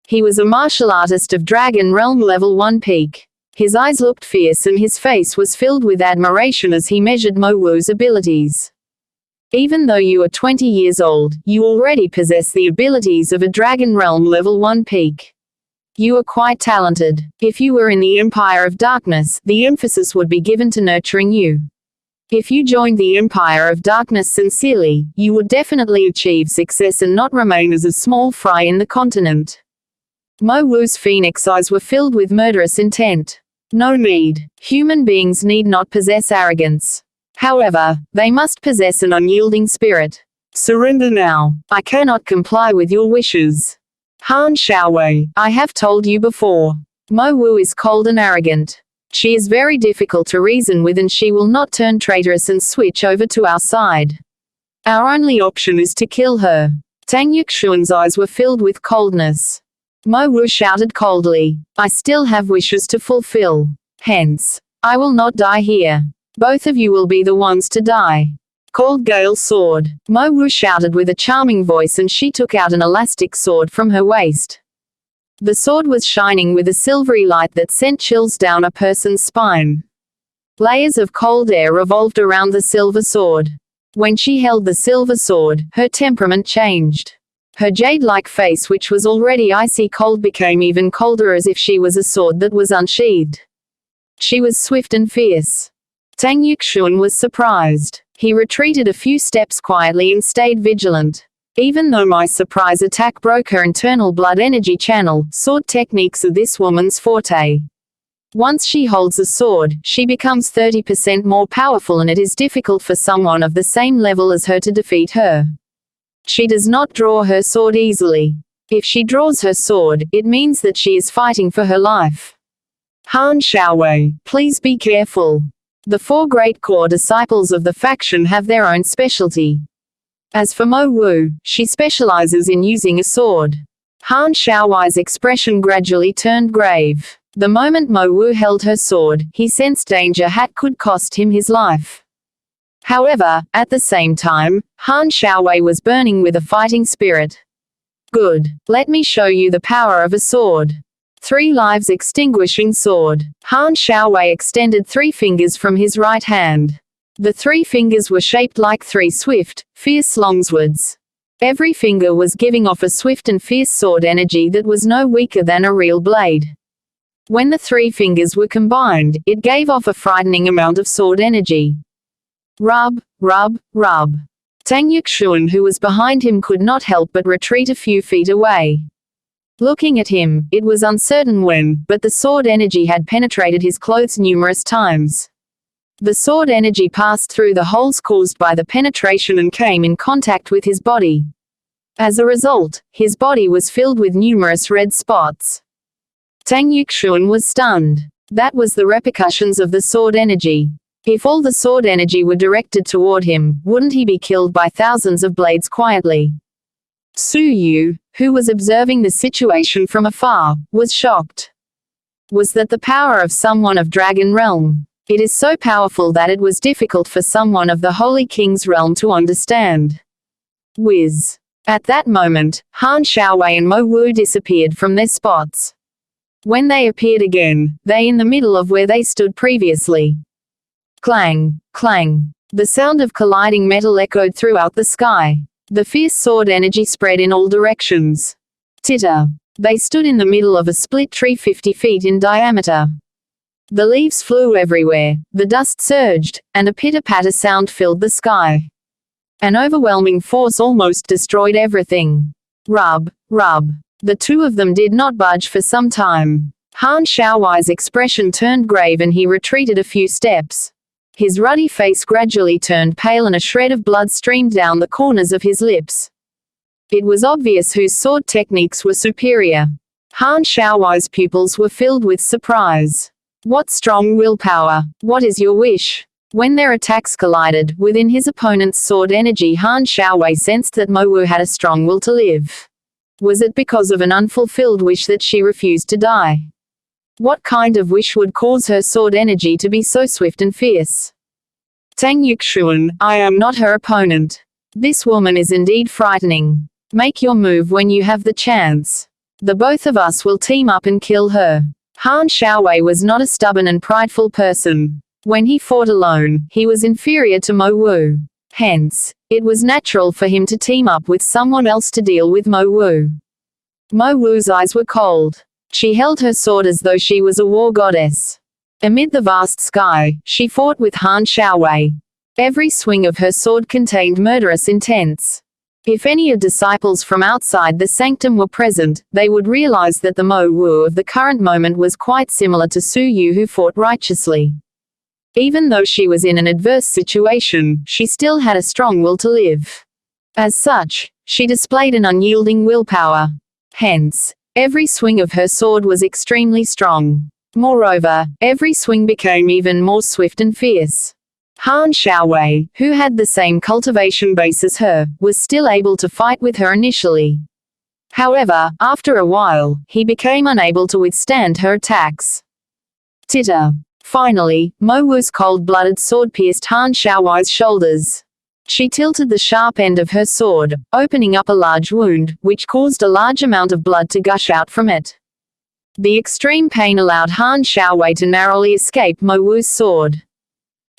He was a martial artist of Dragon Realm Level 1 peak. His eyes looked fierce and his face was filled with admiration as he measured Mo-Wu's abilities. Even though you are 20 years old, you already possess the abilities of a Dragon Realm Level 1 peak. You are quite talented. If you were in the Empire of Darkness, the emphasis would be given to nurturing you. If you joined the Empire of Darkness sincerely, you would definitely achieve success and not remain as a small fry in the continent. Mo-Wu's phoenix eyes were filled with murderous intent. No need. Human beings need not possess arrogance. However, they must possess an unyielding spirit. Surrender now. I cannot comply with your wishes. Han Xiaowei, I have told you before. Mo Wu is cold and arrogant. She is very difficult to reason with and she will not turn traitorous and switch over to our side. Our only option is to kill her. Tang Yuxuan's eyes were filled with coldness. Mo Wu shouted coldly, I still have wishes to fulfill. Hence, I will not die here. Both of you will be the ones to die. Called Gale Sword. Mo Wu shouted with a charming voice and she took out an elastic sword from her waist. The sword was shining with a silvery light that sent chills down a person's spine. Layers of cold air revolved around the silver sword. When she held the silver sword, her temperament changed. Her jade-like face, which was already icy cold, became even colder, as if she was a sword that was unsheathed. She was swift and fierce. Tang Yuxuan was surprised. He retreated a few steps quietly and stayed vigilant. Even though my surprise attack broke her internal blood energy channel, sword techniques are this woman's forte. Once she holds a sword, she becomes 30% more powerful and it is difficult for someone of the same level as her to defeat her. She does not draw her sword easily. If she draws her sword, it means that she is fighting for her life. Han Xiaowei, please be careful. The 4 great core disciples of the faction have their own specialty. As for Mo Wu, she specializes in using a sword. Han Xiaowei's expression gradually turned grave. The moment Mo Wu held her sword, he sensed danger could cost him his life. However, at the same time, Han Xiaowei was burning with a fighting spirit. Good. Let me show you the power of a sword. 3 lives extinguishing sword. Han Xiaowei extended 3 fingers from his right hand. The 3 fingers were shaped like 3 swift, fierce longswords. Every finger was giving off a swift and fierce sword energy that was no weaker than a real blade. When the 3 fingers were combined, it gave off a frightening amount of sword energy. Rub, rub, rub. Tang Yuxuan, who was behind him, could not help but retreat a few feet away. Looking at him, it was uncertain when, but the sword energy had penetrated his clothes numerous times. The sword energy passed through the holes caused by the penetration and came in contact with his body. As a result, his body was filled with numerous red spots. Tang Yuxuan was stunned. That was the repercussions of the sword energy. If all the sword energy were directed toward him, wouldn't he be killed by thousands of blades quietly? Su Yu, who was observing the situation from afar, was shocked. Was that the power of someone of Dragon Realm? It is so powerful that it was difficult for someone of the Holy King's realm to understand. Whiz. At that moment, Han Xiaowei and Mo Wu disappeared from their spots. When they appeared again, they in the middle of where they stood previously. Clang, clang. The sound of colliding metal echoed throughout the sky. The fierce sword energy spread in all directions. Titter. They stood in the middle of a split tree 50 feet in diameter. The leaves flew everywhere, the dust surged, and a pitter-patter sound filled the sky. An overwhelming force almost destroyed everything. Rub, rub. The 2 of them did not budge for some time. Han Xiaowei's expression turned grave and he retreated a few steps. His ruddy face gradually turned pale and a shred of blood streamed down the corners of his lips. It was obvious whose sword techniques were superior. Han Xiaowei's pupils were filled with surprise. What strong willpower! What is your wish? When their attacks collided, within his opponent's sword energy, Han Xiaowei sensed that Mo Wu had a strong will to live. Was it because of an unfulfilled wish that she refused to die? What kind of wish would cause her sword energy to be so swift and fierce? Tang Yuxuan, I am not her opponent. This woman is indeed frightening. Make your move when you have the chance. The both of us will team up and kill her. Han Xiaowei was not a stubborn and prideful person. When he fought alone, he was inferior to Mo Wu. Hence, it was natural for him to team up with someone else to deal with Mo Wu. Mo Wu's eyes were cold. She held her sword as though she was a war goddess. Amid the vast sky, she fought with Han Xiaowei. Every swing of her sword contained murderous intent. If any of disciples from outside the sanctum were present, they would realize that the Mo Wu of the current moment was quite similar to Su Yu, who fought righteously. Even though she was in an adverse situation, she still had a strong will to live. As such, she displayed an unyielding willpower. Hence, every swing of her sword was extremely strong. Moreover, every swing became even more swift and fierce. Han Xiaowei, who had the same cultivation base as her, was still able to fight with her initially. However, after a while, he became unable to withstand her attacks. Titter. Finally, Mo Wu's cold-blooded sword pierced Han Xiaowei's shoulders. She tilted the sharp end of her sword, opening up a large wound, which caused a large amount of blood to gush out from it. The extreme pain allowed Han Xiaowei to narrowly escape Mo Wu's sword.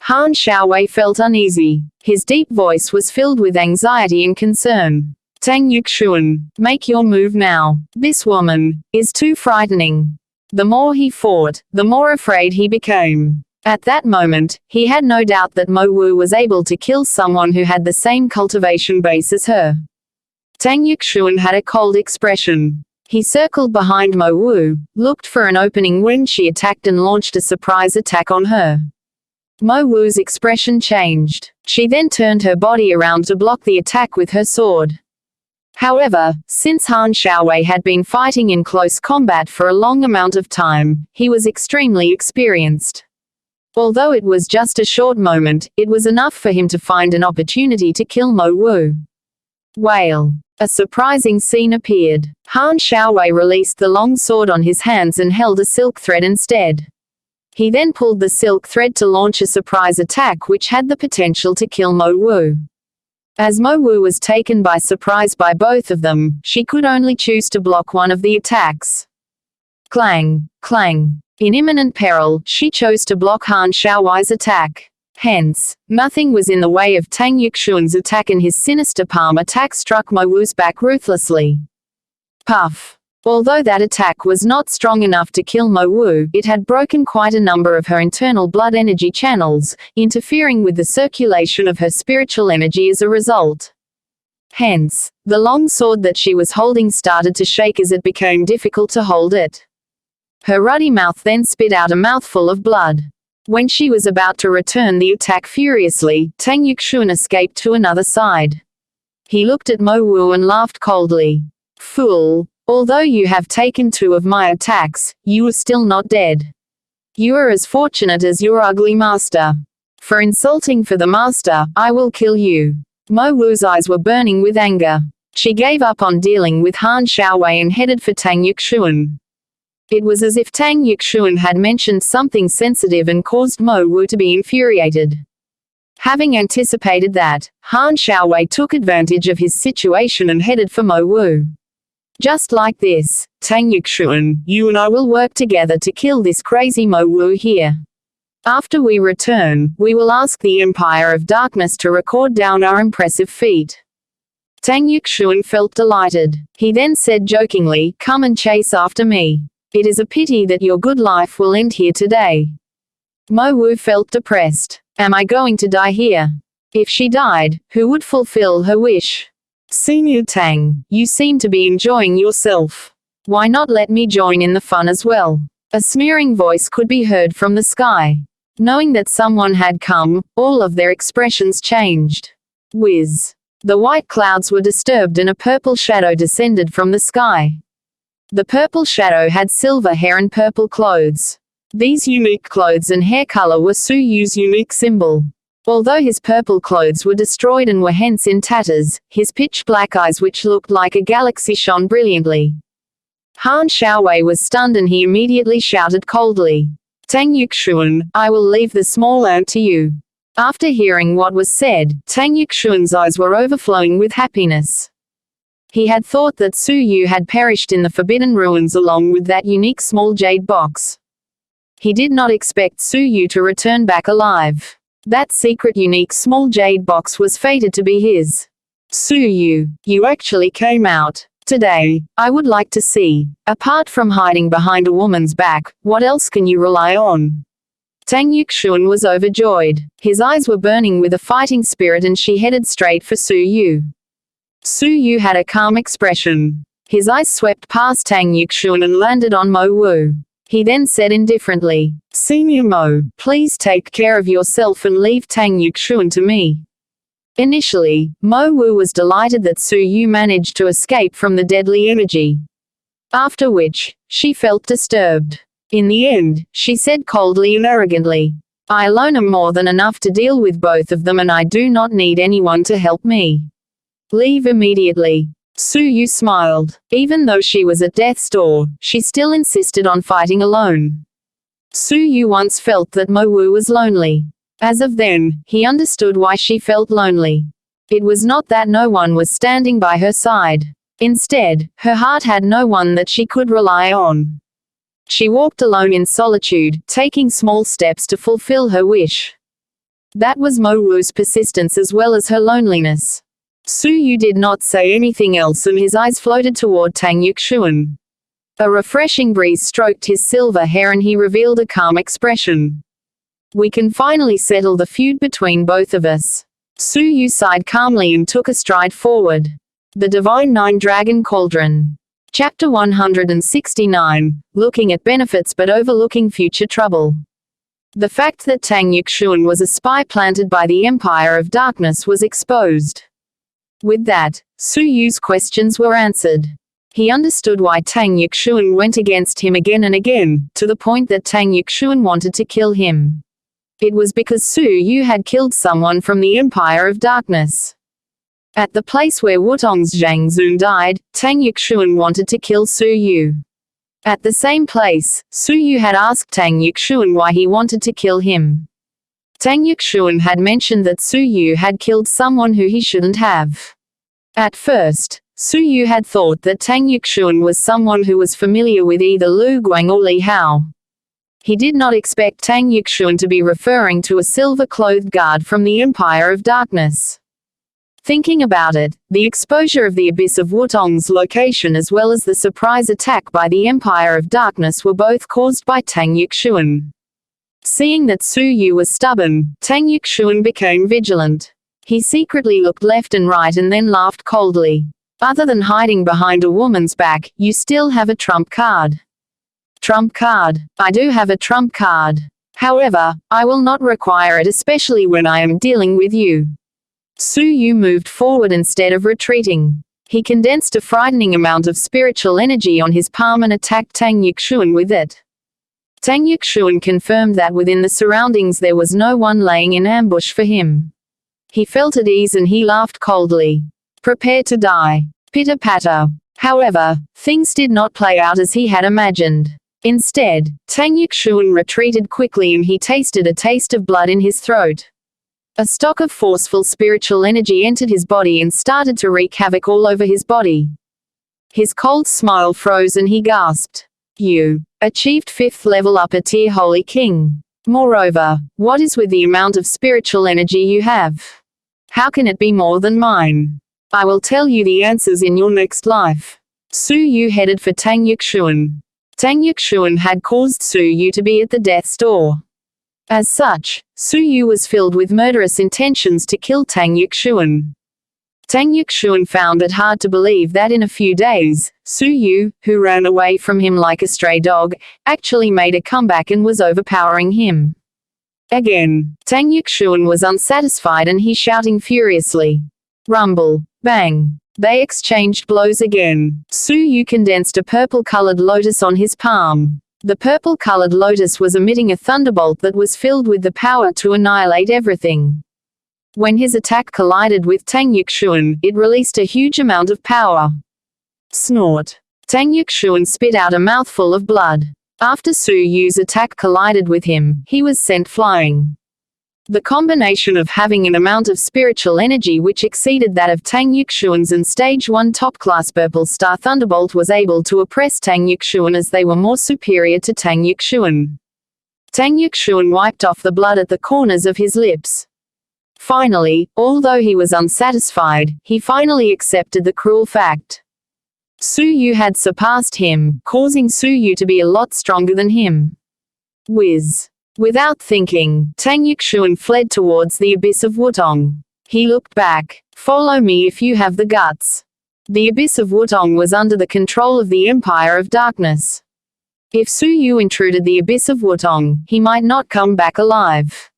Han Xiaowei felt uneasy. His deep voice was filled with anxiety and concern. Tang Yuxuan, make your move now. This woman is too frightening. The more he fought, the more afraid he became. At that moment, he had no doubt that Mo Wu was able to kill someone who had the same cultivation base as her. Tang Yuxuan had a cold expression. He circled behind Mo Wu, looked for an opening when she attacked and launched a surprise attack on her. Mo Wu's expression changed. She then turned her body around to block the attack with her sword. However, since Han Xiaowei had been fighting in close combat for a long amount of time, he was extremely experienced. Although it was just a short moment, it was enough for him to find an opportunity to kill Mo Wu. Wail. A surprising scene appeared. Han Xiaowei released the long sword on his hands and held a silk thread instead. He then pulled the silk thread to launch a surprise attack which had the potential to kill Mo Wu. As Mo Wu was taken by surprise by both of them, she could only choose to block one of the attacks. Clang, clang. In imminent peril, she chose to block Han Xiaowei's attack. Hence, nothing was in the way of Tang Yuxuan's attack, and his sinister palm attack struck Mo Wu's back ruthlessly. Puff. Although that attack was not strong enough to kill Mo Wu, it had broken quite a number of her internal blood energy channels, interfering with the circulation of her spiritual energy as a result. Hence, the long sword that she was holding started to shake as it became difficult to hold it. Her ruddy mouth then spit out a mouthful of blood. When she was about to return the attack furiously, Tang Yuxuan escaped to another side. He looked at Mo Wu and laughed coldly. Fool. Although you have taken 2 of my attacks, you are still not dead. You are as fortunate as your ugly master. For insulting for the master, I will kill you. Mo Wu's eyes were burning with anger. She gave up on dealing with Han Xiaowei and headed for Tang Yuxuan. It was as if Tang Yuxuan had mentioned something sensitive and caused Mo Wu to be infuriated. Having anticipated that, Han Xiaowei took advantage of his situation and headed for Mo Wu. Just like this, Tang Yuxuan, you and I will work together to kill this crazy Mo Wu here. After we return, we will ask the Empire of Darkness to record down our impressive feat. Tang Yuxuan felt delighted. He then said jokingly, come and chase after me. It is a pity that your good life will end here today. Mo Wu felt depressed. Am I going to die here? If she died, who would fulfill her wish? Senior Tang, you seem to be enjoying yourself. Why not let me join in the fun as well? A sneering voice could be heard from the sky. Knowing that someone had come, all of their expressions changed. Whiz. The white clouds were disturbed and a purple shadow descended from the sky. The purple shadow had silver hair and purple clothes. These unique clothes and hair color were Su Yu's unique symbol. Although his purple clothes were destroyed and were hence in tatters, his pitch-black eyes which looked like a galaxy shone brilliantly. Han Xiaowei was stunned and he immediately shouted coldly. Tang Yuxuan, I will leave the small ant to you. After hearing what was said, Tang Yuxuan's eyes were overflowing with happiness. He had thought that Su Yu had perished in the Forbidden Ruins along with that unique small jade box. He did not expect Su Yu to return back alive. That secret unique small jade box was fated to be his. Su Yu, you actually came out. Today, I would like to see. Apart from hiding behind a woman's back, what else can you rely on? Tang Yuxuan was overjoyed. His eyes were burning with a fighting spirit and she headed straight for Su Yu. Su Yu had a calm expression. His eyes swept past Tang Yuxuan and landed on Mo Wu. He then said indifferently, Senior Mo, please take care of yourself and leave Tang Yuxuan to me. Initially, Mo Wu was delighted that Su Yu managed to escape from the deadly energy. After which, she felt disturbed. In the end, she said coldly and arrogantly, "I alone am more than enough to deal with both of them, and I do not need anyone to help me. Leave immediately." Su Yu smiled. Even though she was at death's door, she still insisted on fighting alone. Su Yu once felt that Mo Wu was lonely. As of then, he understood why she felt lonely. It was not that no one was standing by her side. Instead, her heart had no one that she could rely on. She walked alone in solitude, taking small steps to fulfill her wish. That was Mo Wu's persistence as well as her loneliness. Su Yu did not say anything else, and his eyes floated toward Tang Yuxuan. A refreshing breeze stroked his silver hair and he revealed a calm expression. "We can finally settle the feud between both of us." Su Yu sighed calmly and took a stride forward. The Divine Nine Dragon Cauldron. Chapter 169, Looking at Benefits but Overlooking Future Trouble. The fact that Tang Yuxuan was a spy planted by the Empire of Darkness was exposed. With that, Su Yu's questions were answered. He understood why Tang Yuxuan went against him again and again, to the point that Tang Yuxuan wanted to kill him. It was because Su Yu had killed someone from the Empire of Darkness. At the place where Wutong's Zhang Zun died, Tang Yuxuan wanted to kill Su Yu. At the same place, Su Yu had asked Tang Yuxuan why he wanted to kill him. Tang Yuxuan had mentioned that Su Yu had killed someone who he shouldn't have. At first, Su Yu had thought that Tang Yuxuan was someone who was familiar with either Lu Guang or Li Hao. He did not expect Tang Yuxuan to be referring to a silver-clothed guard from the Empire of Darkness. Thinking about it, the exposure of the Abyss of Wutong's location as well as the surprise attack by the Empire of Darkness were both caused by Tang Yuxuan. Seeing that Su Yu was stubborn, Tang Yuxuan became vigilant. He secretly looked left and right and then laughed coldly. "Other than hiding behind a woman's back, you still have a trump card." "Trump card? I do have a trump card. However, I will not require it, especially when I am dealing with you." Su Yu moved forward instead of retreating. He condensed a frightening amount of spiritual energy on his palm and attacked Tang Yuxuan with it. Tang Yuxuan confirmed that within the surroundings there was no one laying in ambush for him. He felt at ease and he laughed coldly. "Prepare to die." Pitter-patter. However, things did not play out as he had imagined. Instead, Tang Yuxuan retreated quickly and he tasted a taste of blood in his throat. A stock of forceful spiritual energy entered his body and started to wreak havoc all over his body. His cold smile froze and he gasped. "You achieved 5th level upper tier Holy King. Moreover, what is with the amount of spiritual energy you have? How can it be more than mine? I will tell you the answers in your next life." Su Yu headed for Tang Yuxuan. Tang Yuxuan had caused Su Yu to be at the death's door. As such, Su Yu was filled with murderous intentions to kill Tang Yuxuan. Tang Yuxuan found it hard to believe that in a few days, Su Yu, who ran away from him like a stray dog, actually made a comeback and was overpowering him. Again, Tang Yuxuan was unsatisfied and he shouting furiously. Rumble. Bang. They exchanged blows again. Su Yu condensed a purple-colored lotus on his palm. The purple-colored lotus was emitting a thunderbolt that was filled with the power to annihilate everything. When his attack collided with Tang Yuxuan, it released a huge amount of power. Snort. Tang Yuxuan spit out a mouthful of blood. After Su Yu's attack collided with him, he was sent flying. The combination of having an amount of spiritual energy which exceeded that of Tang Yuxuan's and Stage 1 top-class Purple Star Thunderbolt was able to oppress Tang Yuxuan as they were more superior to Tang Yuxuan. Tang Yuxuan wiped off the blood at the corners of his lips. Finally, although he was unsatisfied, he finally accepted the cruel fact. Su Yu had surpassed him, causing Su Yu to be a lot stronger than him. Whiz. Without thinking, Tang Yuxuan fled towards the Abyss of Wutong. He looked back. Follow me if you have the guts. The Abyss of Wutong was under the control of the Empire of Darkness. If Su Yu intruded the Abyss of Wutong, he might not come back alive.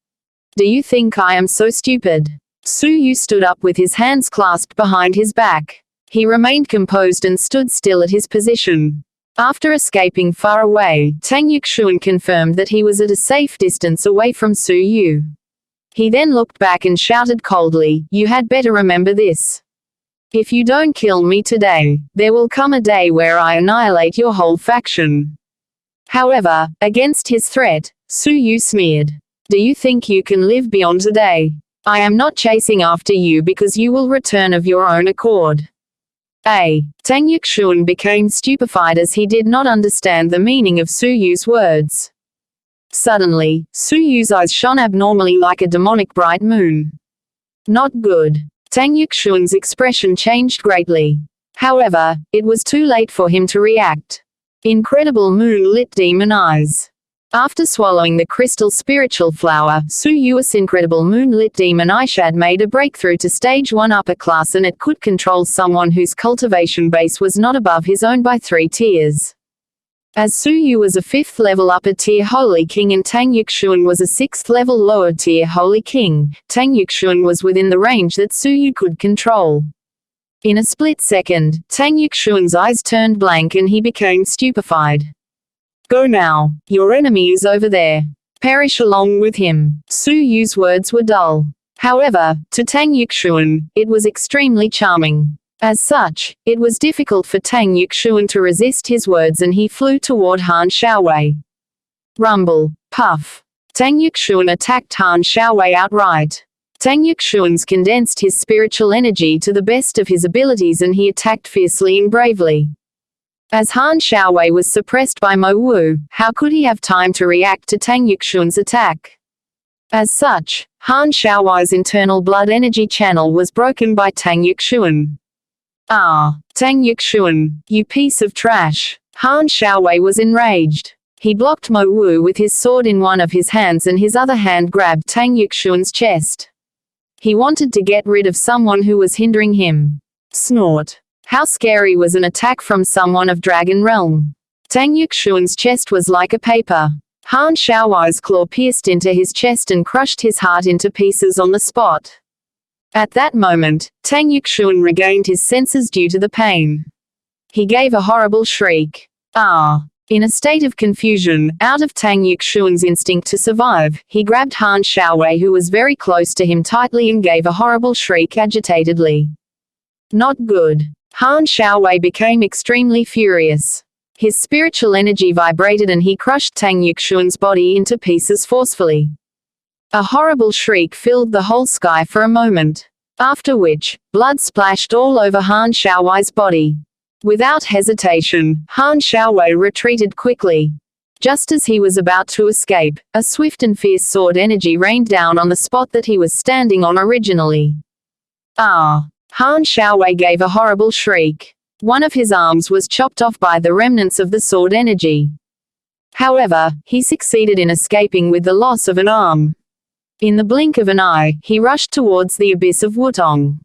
Do you think I am so stupid? Su Yu stood up with his hands clasped behind his back. He remained composed and stood still at his position. After escaping far away, Tang Yuxuan confirmed that he was at a safe distance away from Su Yu. He then looked back and shouted coldly, "You had better remember this. If you don't kill me today, there will come a day where I annihilate your whole faction." However, against his threat, Su Yu sneered. "Do you think you can live beyond today? I am not chasing after you because you will return of your own accord." Tang Yuxuan became stupefied as he did not understand the meaning of Su Yu's words. Suddenly, Su Yu's eyes shone abnormally like a demonic bright moon. Not good. Tang Yuxuan's expression changed greatly. However, it was too late for him to react. Incredible moon-lit demon eyes. After swallowing the crystal spiritual flower, Su Yu's incredible moonlit demon Ishad made a breakthrough to stage 1 upper class, and it could control someone whose cultivation base was not above his own by 3 tiers. As Su Yu was a 5th level upper tier holy king and Tang Yuxuan was a 6th level lower tier holy king, Tang Yuxuan was within the range that Su Yu could control. In a split second, Tang Yuxuan's eyes turned blank and he became stupefied. "Go now. Your enemy is over there. Perish along with him." Su Yu's words were dull. However, to Tang Yuxuan, it was extremely charming. As such, it was difficult for Tang Yuxuan to resist his words and he flew toward Han Shaowei. Rumble. Puff. Tang Yuxuan attacked Han Shaowei outright. Tang Yuxuan's condensed his spiritual energy to the best of his abilities and he attacked fiercely and bravely. As Han Shaowei was suppressed by Mo Wu, how could he have time to react to Tang Yuxuan's attack? As such, Han Shaowei's internal blood energy channel was broken by Tang Yuxuan. "Ah, Tang Yuxuan, you piece of trash." Han Shaowei was enraged. He blocked Mo Wu with his sword in one of his hands and his other hand grabbed Tang Yuxuan's chest. He wanted to get rid of someone who was hindering him. Snort. How scary was an attack from someone of Dragon Realm? Tang Yuxuan's chest was like a paper. Han Shaowei's claw pierced into his chest and crushed his heart into pieces on the spot. At that moment, Tang Yuxuan regained his senses due to the pain. He gave a horrible shriek. "Ah!" In a state of confusion, out of Tang Yuxuan's instinct to survive, he grabbed Han Shaowei who was very close to him tightly and gave a horrible shriek agitatedly. Not good. Han Shaowei became extremely furious. His spiritual energy vibrated and he crushed Tang Yuxuan's body into pieces forcefully. A horrible shriek filled the whole sky for a moment. After which, blood splashed all over Han Shaowei's body. Without hesitation, Han Shaowei retreated quickly. Just as he was about to escape, a swift and fierce sword energy rained down on the spot that he was standing on originally. "Ah!" Han Shaowei gave a horrible shriek. One of his arms was chopped off by the remnants of the sword energy. However, he succeeded in escaping with the loss of an arm. In the blink of an eye, he rushed towards the abyss of Wutong.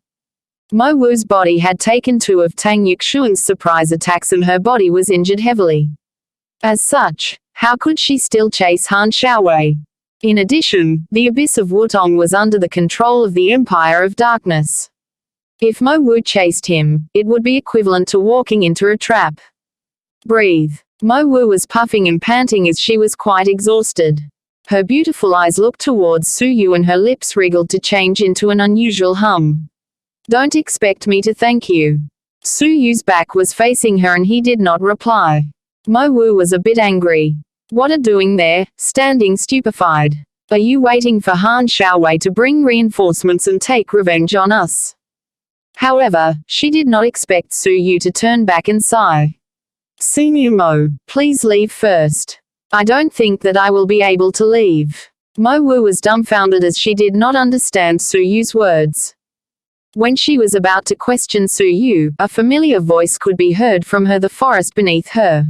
Mo Wu's body had taken 2 of Tang Yuxuan's surprise attacks and her body was injured heavily. As such, how could she still chase Han Shaowei? In addition, the abyss of Wutong was under the control of the Empire of Darkness. If Mo Wu chased him, it would be equivalent to walking into a trap. Breathe. Mo Wu was puffing and panting as she was quite exhausted. Her beautiful eyes looked towards Su Yu and her lips wriggled to change into an unusual hum. "Don't expect me to thank you." Su Yu's back was facing her and he did not reply. Mo Wu was a bit angry. "What are doing there, standing stupefied? Are you waiting for Han Shaowei to bring reinforcements and take revenge on us?" However, she did not expect Su Yu to turn back and sigh. "Senior Mo, please leave first. I don't think that I will be able to leave." Mo Wu was dumbfounded as she did not understand Su Yu's words. When she was about to question Su Yu, a familiar voice could be heard from the forest beneath her.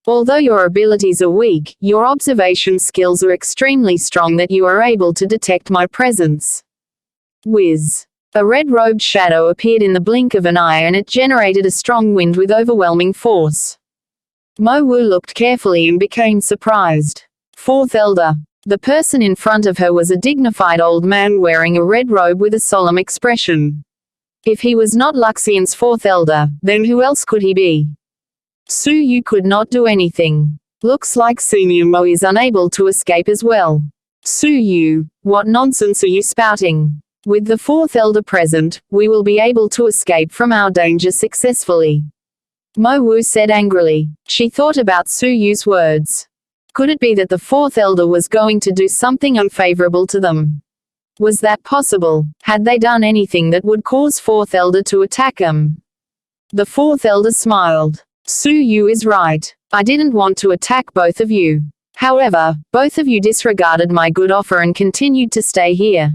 "Although your abilities are weak, your observation skills are extremely strong that you are able to detect my presence." Whiz. A red-robed shadow appeared in the blink of an eye and it generated a strong wind with overwhelming force. Mo Wu looked carefully and became surprised. "Fourth Elder." The person in front of her was a dignified old man wearing a red robe with a solemn expression. If he was not Luxian's fourth elder, then who else could he be? Su Yu could not do anything. Looks like Senior Mo is unable to escape as well. Su Yu, what nonsense are you spouting? With the fourth elder present, we will be able to escape from our danger successfully. Mo Wu said angrily. She thought about Su Yu's words. Could it be that the fourth elder was going to do something unfavorable to them? Was that possible? Had they done anything that would cause fourth elder to attack them? The fourth elder smiled. Su Yu is right. I didn't want to attack both of you. However, both of you disregarded my good offer and continued to stay here.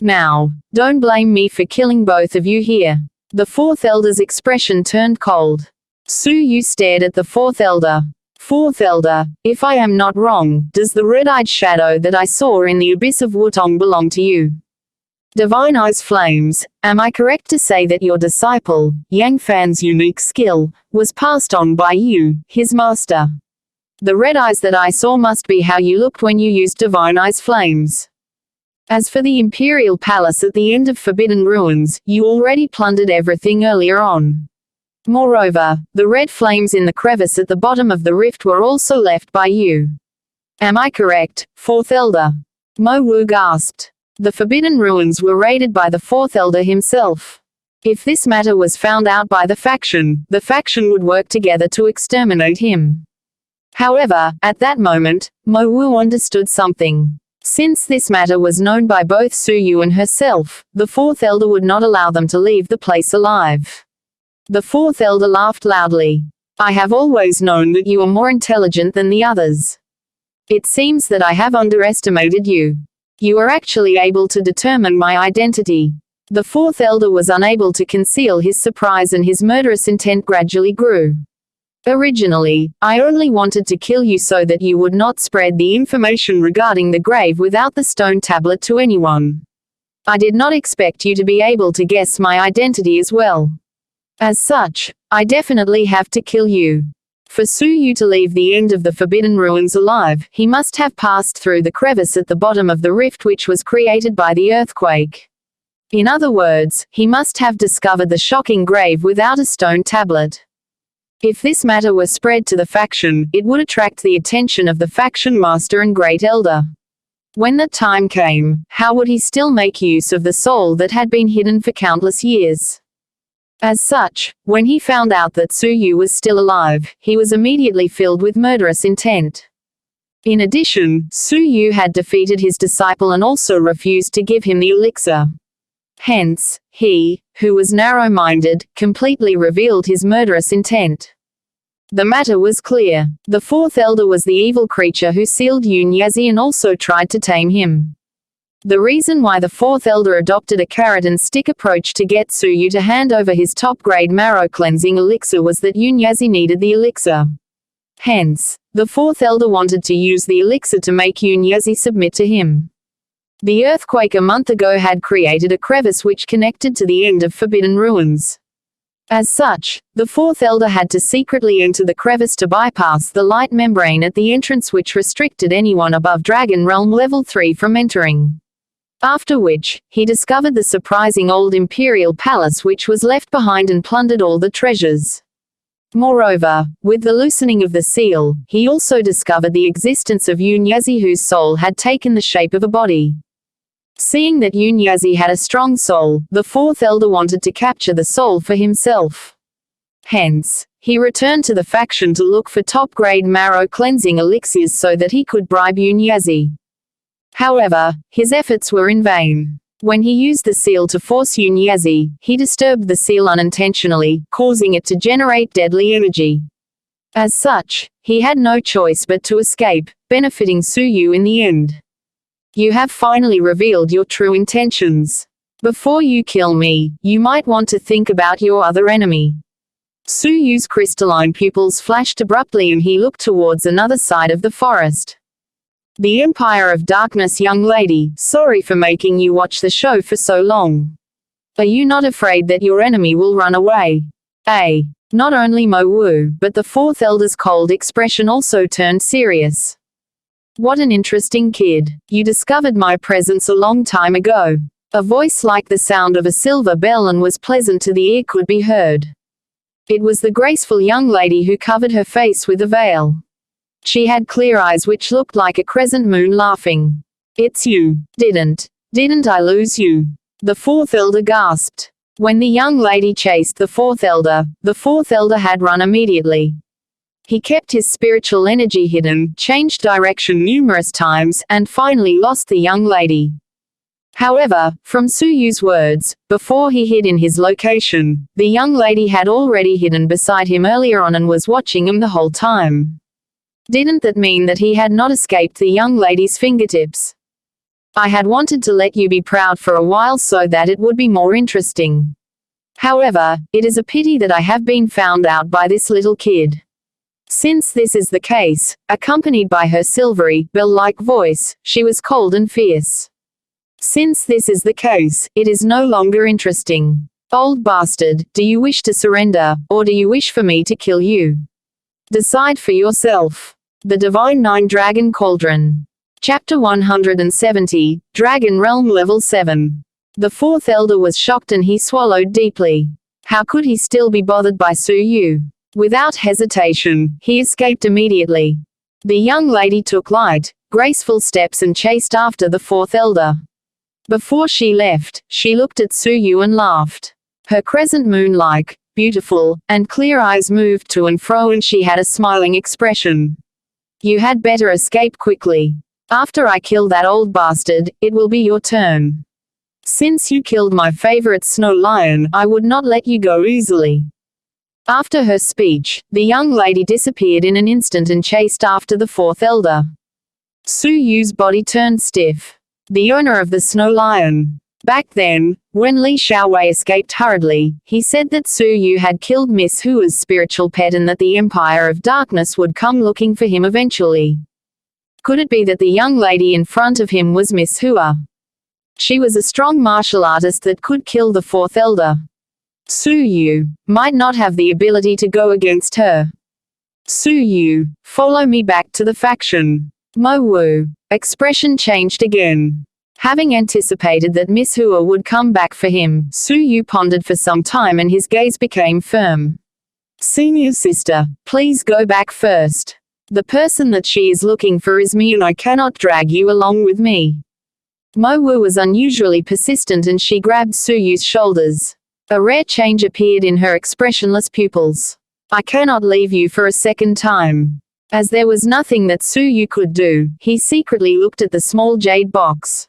Now, don't blame me for killing both of you here. The fourth elder's expression turned cold. Su Yu stared at the fourth elder. Fourth elder, if I am not wrong, does the red-eyed shadow that I saw in the abyss of Wutong belong to you? Divine Eyes Flames, am I correct to say that your disciple, Yang Fan's unique skill, was passed on by you, his master? The red eyes that I saw must be how you looked when you used Divine Eyes Flames. As for the Imperial Palace at the end of Forbidden Ruins, you already plundered everything earlier on. Moreover, the red flames in the crevice at the bottom of the rift were also left by you. Am I correct, Fourth Elder? Mo Wu gasped. The Forbidden Ruins were raided by the Fourth Elder himself. If this matter was found out by the faction would work together to exterminate him. However, at that moment, Mo Wu understood something. Since this matter was known by both Su Yu and herself, the Fourth Elder would not allow them to leave the place alive. The Fourth Elder laughed loudly. I have always known that you are more intelligent than the others. It seems that I have underestimated you. You are actually able to determine my identity. The Fourth Elder was unable to conceal his surprise and his murderous intent gradually grew. Originally, I only wanted to kill you so that you would not spread the information regarding the grave without the stone tablet to anyone. I did not expect you to be able to guess my identity as well. As such, I definitely have to kill you. For Su Yu to leave the end of the Forbidden Ruins alive, he must have passed through the crevice at the bottom of the rift which was created by the earthquake. In other words, he must have discovered the shocking grave without a stone tablet. If this matter were spread to the faction, it would attract the attention of the faction master and great elder. When that time came, how would he still make use of the soul that had been hidden for countless years? As such, when he found out that Su Yu was still alive, he was immediately filled with murderous intent. In addition, Su Yu had defeated his disciple and also refused to give him the elixir. Hence, he, who was narrow-minded, completely revealed his murderous intent. The matter was clear. The Fourth Elder was the evil creature who sealed Yun Yazi and also tried to tame him. The reason why the Fourth Elder adopted a carrot-and-stick approach to get Su Yu to hand over his top-grade marrow-cleansing elixir was that Yun Yazi needed the elixir. Hence, the Fourth Elder wanted to use the elixir to make Yun Yazi submit to him. The earthquake a month ago had created a crevice which connected to the end of Forbidden Ruins. As such, the Fourth Elder had to secretly enter the crevice to bypass the light membrane at the entrance which restricted anyone above Dragon Realm Level 3 from entering. After which, he discovered the surprising old Imperial Palace which was left behind and plundered all the treasures. Moreover, with the loosening of the seal, he also discovered the existence of Yun Yazi whose soul had taken the shape of a body. Seeing that Yun Yazi had a strong soul, the Fourth Elder wanted to capture the soul for himself. Hence, he returned to the faction to look for top-grade marrow-cleansing elixirs so that he could bribe Yun Yazi. However, his efforts were in vain. When he used the seal to force Yun Yazi, he disturbed the seal unintentionally, causing it to generate deadly energy. As such, he had no choice but to escape, benefiting Su Yu in the end. You have finally revealed your true intentions. Before you kill me, you might want to think about your other enemy. Su Yu's crystalline pupils flashed abruptly and he looked towards another side of the forest. The Empire of Darkness, young lady, sorry for making you watch the show for so long. Are you not afraid that your enemy will run away? Not only Mo Wu, but the Fourth Elder's cold expression also turned serious. What an interesting kid. You discovered my presence a long time ago. A voice like the sound of a silver bell and was pleasant to the ear could be heard. It was the graceful young lady who covered her face with a veil. She had clear eyes which looked like a crescent moon laughing. It's you. Didn't I lose you? The fourth elder gasped. When the young lady chased the fourth elder had run immediately. He kept his spiritual energy hidden, changed direction numerous times, and finally lost the young lady. However, from Su Yu's words, before he hid in his location, the young lady had already hidden beside him earlier on and was watching him the whole time. Didn't that mean that he had not escaped the young lady's fingertips? I had wanted to let you be proud for a while so that it would be more interesting. However, it is a pity that I have been found out by this little kid. Since this is the case, accompanied by her silvery, bell-like voice, she was cold and fierce. Since this is the case, it is no longer interesting. Old bastard, do you wish to surrender, or do you wish for me to kill you? Decide for yourself. The Divine Nine Dragon Cauldron. Chapter 170, Dragon Realm Level 7. The fourth elder was shocked and he swallowed deeply. How could he still be bothered by Su Yu? Without hesitation, he escaped immediately. The young lady took light, graceful steps and chased after the fourth elder. Before she left, she looked at Su Yu and laughed. Her crescent moon-like, beautiful, and clear eyes moved to and fro and she had a smiling expression. You had better escape quickly. After I kill that old bastard, it will be your turn. Since you killed my favorite snow lion, I would not let you go easily. After her speech, the young lady disappeared in an instant and chased after the fourth elder. Su Yu's body turned stiff. The owner of the snow lion. Back then, when Li Xiaowei escaped hurriedly, he said that Su Yu had killed Miss Hua's spiritual pet and that the Empire of Darkness would come looking for him eventually. Could it be that the young lady in front of him was Miss Hua? She was a strong martial artist that could kill the fourth elder. Su Yu might not have the ability to go against her. Su Yu, follow me back to the faction. Mo Wu. Expression changed again. Having anticipated that Miss Hua would come back for him, Su Yu pondered for some time and his gaze became firm. Senior sister, please go back first. The person that she is looking for is me and I cannot drag you along with me. Mo Wu was unusually persistent and she grabbed Su Yu's shoulders. A rare change appeared in her expressionless pupils. I cannot leave you for a second time. As there was nothing that Su Yu could do, he secretly looked at the small jade box.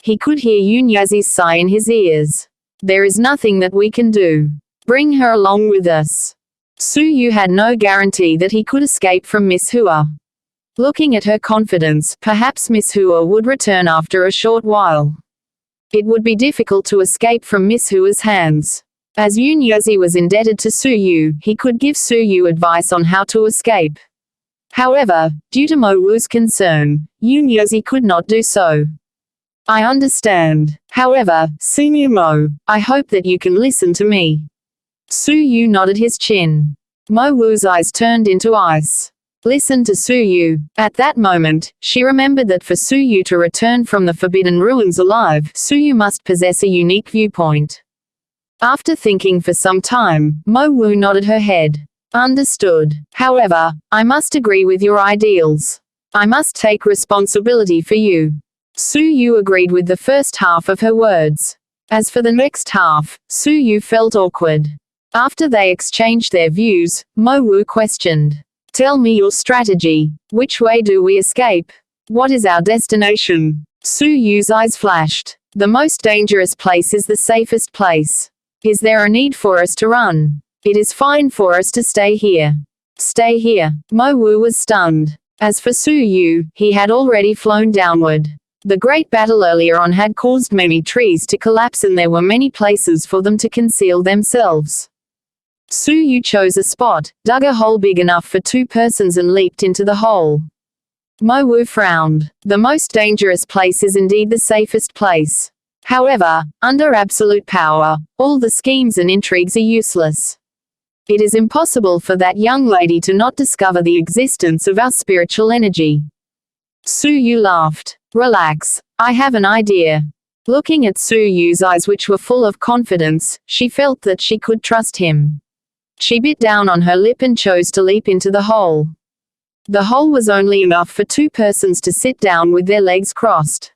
He could hear Yunyazi's sigh in his ears. There is nothing that we can do. Bring her along with us. Su Yu had no guarantee that he could escape from Miss Hua. Looking at her confidence, perhaps Miss Hua would return after a short while. It would be difficult to escape from Miss Hua's hands. As Yunyazi was indebted to Su Yu, he could give Su Yu advice on how to escape. However, due to Mo Wu's concern, Yunyazi could not do so. I understand. However, Senior Mo, I hope that you can listen to me. Su Yu nodded his chin. Mo Wu's eyes turned into ice. Listen to Su Yu. At that moment, she remembered that for Su Yu to return from the Forbidden Ruins alive, Su Yu must possess a unique viewpoint. After thinking for some time, Mo Wu nodded her head. Understood. However, I must agree with your ideals. I must take responsibility for you. Su Yu agreed with the first half of her words. As for the next half, Su Yu felt awkward. After they exchanged their views, Mo Wu questioned. Tell me your strategy. Which way do we escape? What is our destination? Su Yu's eyes flashed. The most dangerous place is the safest place. Is there a need for us to run? It is fine for us to stay here. Stay here. Mo Wu was stunned. As for Su Yu, he had already flown downward. The great battle earlier on had caused many trees to collapse and there were many places for them to conceal themselves. Su Yu chose a spot, dug a hole big enough for two persons and leaped into the hole. Mo Wu frowned. The most dangerous place is indeed the safest place. However, under absolute power, all the schemes and intrigues are useless. It is impossible for that young lady to not discover the existence of our spiritual energy. Su Yu laughed. Relax, I have an idea. Looking at Su Yu's eyes, which were full of confidence, she felt that she could trust him. She bit down on her lip and chose to leap into the hole. The hole was only enough for 2 persons to sit down with their legs crossed.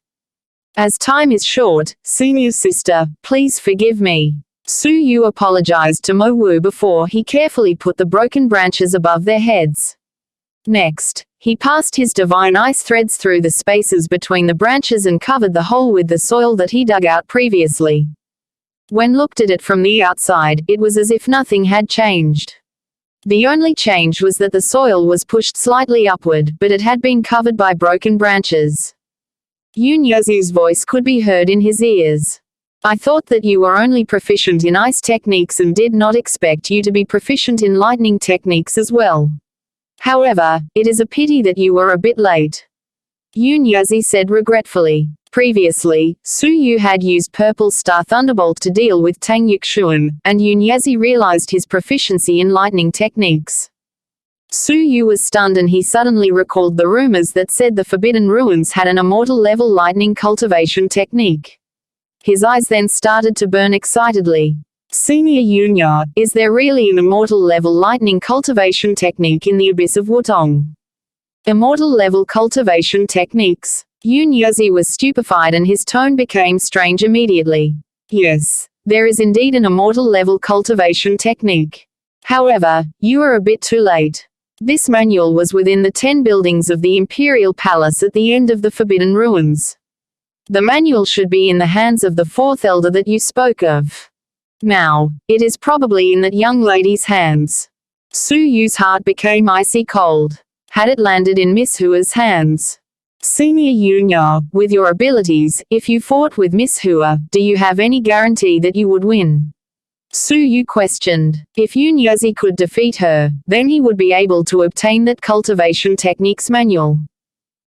As time is short, senior sister, please forgive me. Su Yu apologized to Mo Wu before he carefully put the broken branches above their heads. Next, he passed his divine ice threads through the spaces between the branches and covered the hole with the soil that he dug out previously. When looked at it from the outside, it was as if nothing had changed. The only change was that the soil was pushed slightly upward, but it had been covered by broken branches. Yunyazi's voice could be heard in his ears. I thought that you were only proficient in ice techniques and did not expect you to be proficient in lightning techniques as well. However, it is a pity that you were a bit late. Yunyazi said regretfully. Previously, Su Yu had used Purple Star Thunderbolt to deal with Tang Yuxuan, and Yunyazi realized his proficiency in lightning techniques. Su Yu was stunned and he suddenly recalled the rumors that said the Forbidden Ruins had an immortal-level lightning cultivation technique. His eyes then started to burn excitedly. Senior Yunya, is there really an immortal-level lightning cultivation technique in the abyss of Wutong? Immortal-level cultivation techniques? Yunyazi was stupefied and his tone became strange immediately. Yes, there is indeed an immortal-level cultivation technique. However, you are a bit too late. This manual was within the 10 buildings of the Imperial Palace at the end of the Forbidden Ruins. The manual should be in the hands of the 4th elder that you spoke of. Now, it is probably in that young lady's hands. Su Yu's heart became icy cold. Had it landed in Miss Hua's hands? Senior Yunya, with your abilities, if you fought with Miss Hua, do you have any guarantee that you would win? Su Yu questioned. If Yunyazi could defeat her, then he would be able to obtain that cultivation techniques manual.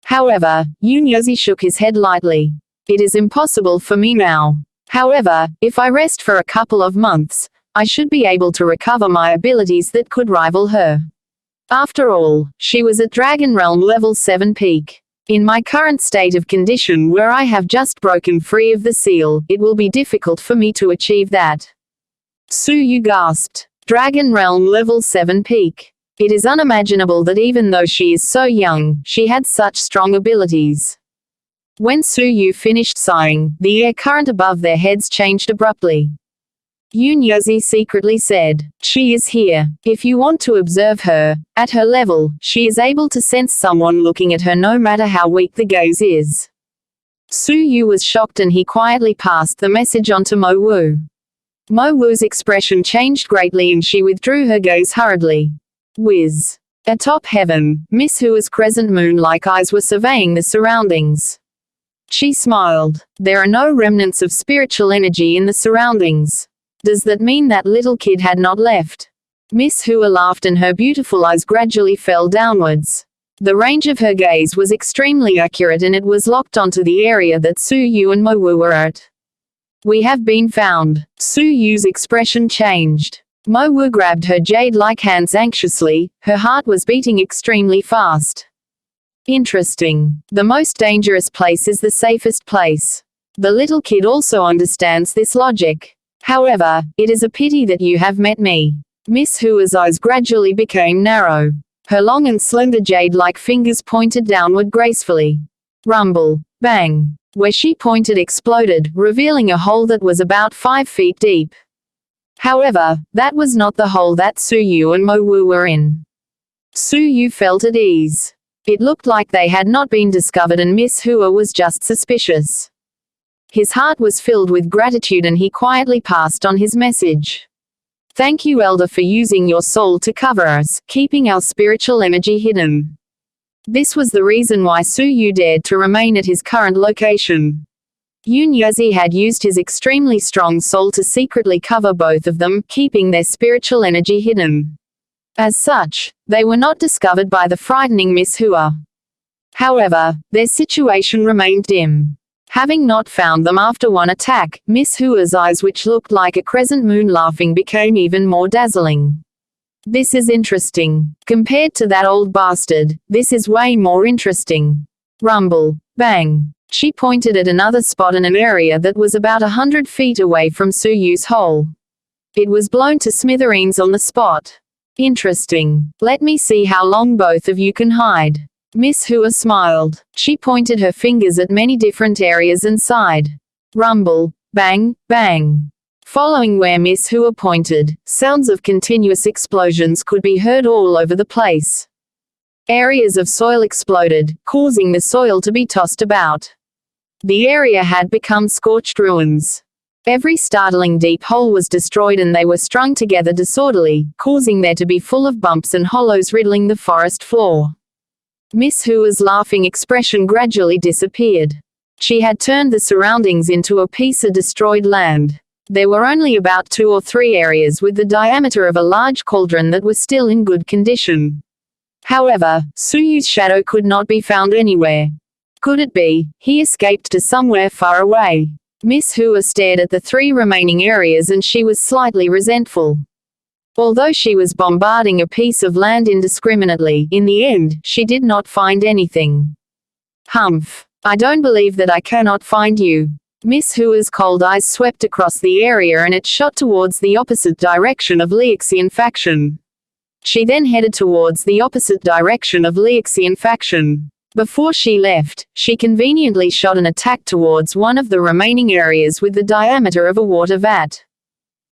However, Yunyazi shook his head lightly. It is impossible for me now. However, if I rest for a couple of months, I should be able to recover my abilities that could rival her. After all, she was at Dragon Realm level 7 peak. In my current state of condition where I have just broken free of the seal, it will be difficult for me to achieve that. Su Yu gasped. Dragon Realm level 7 peak. It is unimaginable that even though she is so young, she had such strong abilities. When Su Yu finished sighing, the air current above their heads changed abruptly. Yunyazi secretly said, she is here. If you want to observe her, at her level, she is able to sense someone looking at her no matter how weak the gaze is. Su Yu was shocked and he quietly passed the message on to Mo Wu. Mo Wu's expression changed greatly and she withdrew her gaze hurriedly. Whiz. Atop heaven, Miss Hua's crescent moon-like eyes were surveying the surroundings. She smiled. There are no remnants of spiritual energy in the surroundings. Does that mean that little kid had not left? Miss Hua laughed and her beautiful eyes gradually fell downwards. The range of her gaze was extremely accurate and it was locked onto the area that Su Yu and Mo Wu were at. We have been found. Su Yu's expression changed. Mo Wu grabbed her jade-like hands anxiously, her heart was beating extremely fast. Interesting. The most dangerous place is the safest place. The little kid also understands this logic. However, it is a pity that you have met me. Miss Hua's eyes gradually became narrow. Her long and slender jade-like fingers pointed downward gracefully. Rumble. Bang. Where she pointed exploded, revealing a hole that was about 5 feet deep. However, that was not the hole that Su Yu and Mo Wu were in. Su Yu felt at ease. It looked like they had not been discovered and Miss Hua was just suspicious. His heart was filled with gratitude and he quietly passed on his message. Thank you, Elder, for using your soul to cover us, keeping our spiritual energy hidden. This was the reason why Su Yu dared to remain at his current location. Yunyazi had used his extremely strong soul to secretly cover both of them, keeping their spiritual energy hidden. As such, they were not discovered by the frightening Miss Hua. However, their situation remained dim. Having not found them after one attack, Miss Hua's eyes, which looked like a crescent moon laughing, became even more dazzling. This is interesting. Compared to that old bastard, this is way more interesting. Rumble. Bang. She pointed at another spot in an area that was about 100 feet away from Suyu's hole. It was blown to smithereens on the spot. Interesting. Let me see how long both of you can hide. Miss Hua smiled. She pointed her fingers at many different areas and sighed. Rumble. Bang. Bang. Following where Miss Hua pointed, sounds of continuous explosions could be heard all over the place. Areas of soil exploded, causing the soil to be tossed about. The area had become scorched ruins. Every startling deep hole was destroyed and they were strung together disorderly, causing there to be full of bumps and hollows riddling the forest floor. Miss Hua's laughing expression gradually disappeared. She had turned the surroundings into a piece of destroyed land. There were only about 2 or 3 areas with the diameter of a large cauldron that were still in good condition. However, Suyu's shadow could not be found anywhere. Could it be he escaped to somewhere far away? Miss Hua stared at the 3 remaining areas and she was slightly resentful. Although she was bombarding a piece of land indiscriminately, in the end, she did not find anything. Humph. I don't believe that I cannot find you. Miss Hua's cold eyes swept across the area and it shot towards the opposite direction of Liuxian faction. She then headed towards the opposite direction of Liuxian faction. Before she left, she conveniently shot an attack towards one of the remaining areas with the diameter of a water vat.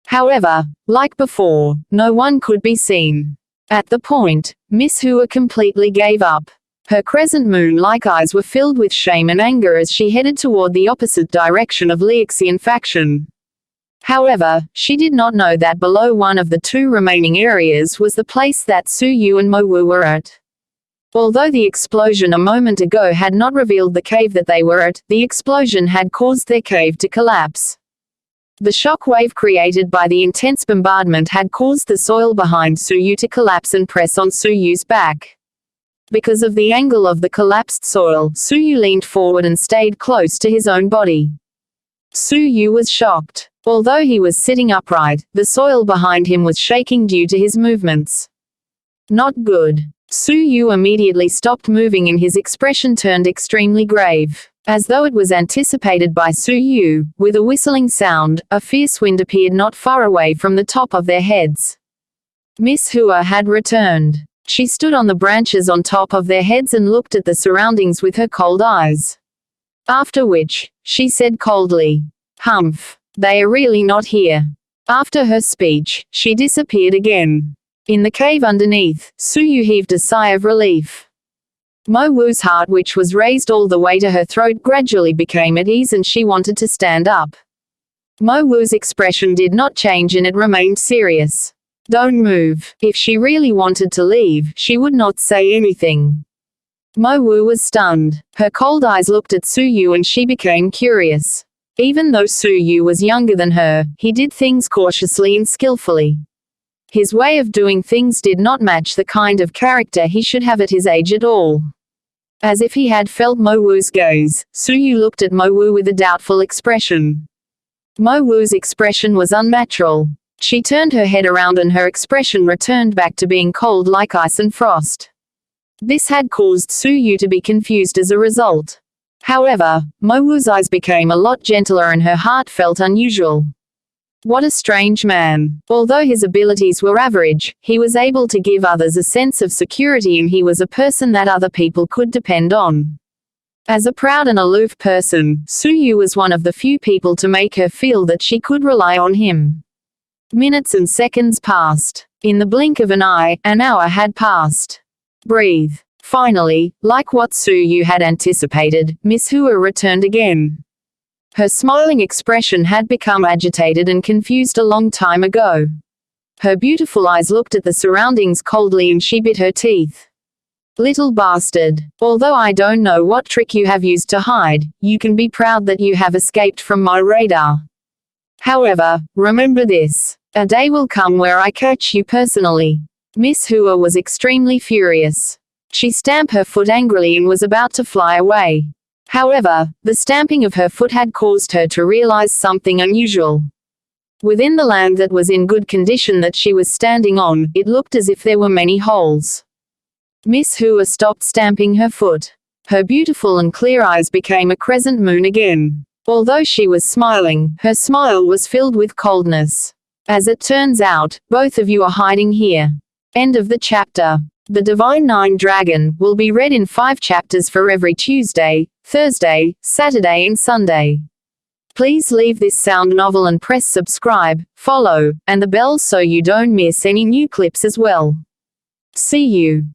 However, like before, no one could be seen. At the point, Miss Hua completely gave up. Her crescent moon-like eyes were filled with shame and anger as she headed toward the opposite direction of Liuxian faction. However, she did not know that below one of the 2 remaining areas was the place that Suyu and Mo Wu were at. Although the explosion a moment ago had not revealed the cave that they were at, the explosion had caused their cave to collapse. The shock wave created by the intense bombardment had caused the soil behind Suyu to collapse and press on Suyu's back. Because of the angle of the collapsed soil, Suyu leaned forward and stayed close to his own body. Suyu was shocked. Although he was sitting upright, the soil behind him was shaking due to his movements. Not good. Suyu immediately stopped moving and his expression turned extremely grave. As though it was anticipated by Suyu, with a whistling sound, a fierce wind appeared not far away from the top of their heads. Miss Hua had returned. She stood on the branches on top of their heads and looked at the surroundings with her cold eyes. After which, she said coldly, "Humph. They are really not here." After her speech, she disappeared again. In the cave underneath, Suyu heaved a sigh of relief. Mo Wu's heart, which was raised all the way to her throat, gradually became at ease and she wanted to stand up. Mo Wu's expression did not change and it remained serious. Don't move. If she really wanted to leave, she would not say anything. Mo Wu was stunned. Her cold eyes looked at Suyu and she became curious. Even though Suyu was younger than her, he did things cautiously and skillfully. His way of doing things did not match the kind of character he should have at his age at all. As if he had felt Mo Wu's gaze, Suyu looked at Mo Wu with a doubtful expression. Mo Wu's expression was unnatural. She turned her head around and her expression returned back to being cold like ice and frost. This had caused Suyu to be confused as a result. However, Mo Wu's eyes became a lot gentler and her heart felt unusual. What a strange man. Although his abilities were average, he was able to give others a sense of security and he was a person that other people could depend on. As a proud and aloof person, Suyu was one of the few people to make her feel that she could rely on him. Minutes and seconds passed. In the blink of an eye, an hour had passed. Breathe. Finally, like what Suyu had anticipated, Miss Hua returned again. Her smiling expression had become agitated and confused a long time ago. Her beautiful eyes looked at the surroundings coldly and she bit her teeth. Little bastard. Although I don't know what trick you have used to hide, you can be proud that you have escaped from my radar. However, remember this. A day will come where I catch you personally. Miss Hua was extremely furious. She stamped her foot angrily and was about to fly away. However, the stamping of her foot had caused her to realize something unusual. Within the land that was in good condition that she was standing on, it looked as if there were many holes. Miss Hua stopped stamping her foot. Her beautiful and clear eyes became a crescent moon again. Although she was smiling, her smile was filled with coldness. As it turns out, both of you are hiding here. End of the chapter. The Divine Nine Dragon will be read in 5 chapters for every Tuesday, Thursday, Saturday and Sunday. Please leave this sound novel and press subscribe, follow, and the bell so you don't miss any new clips as well. See you.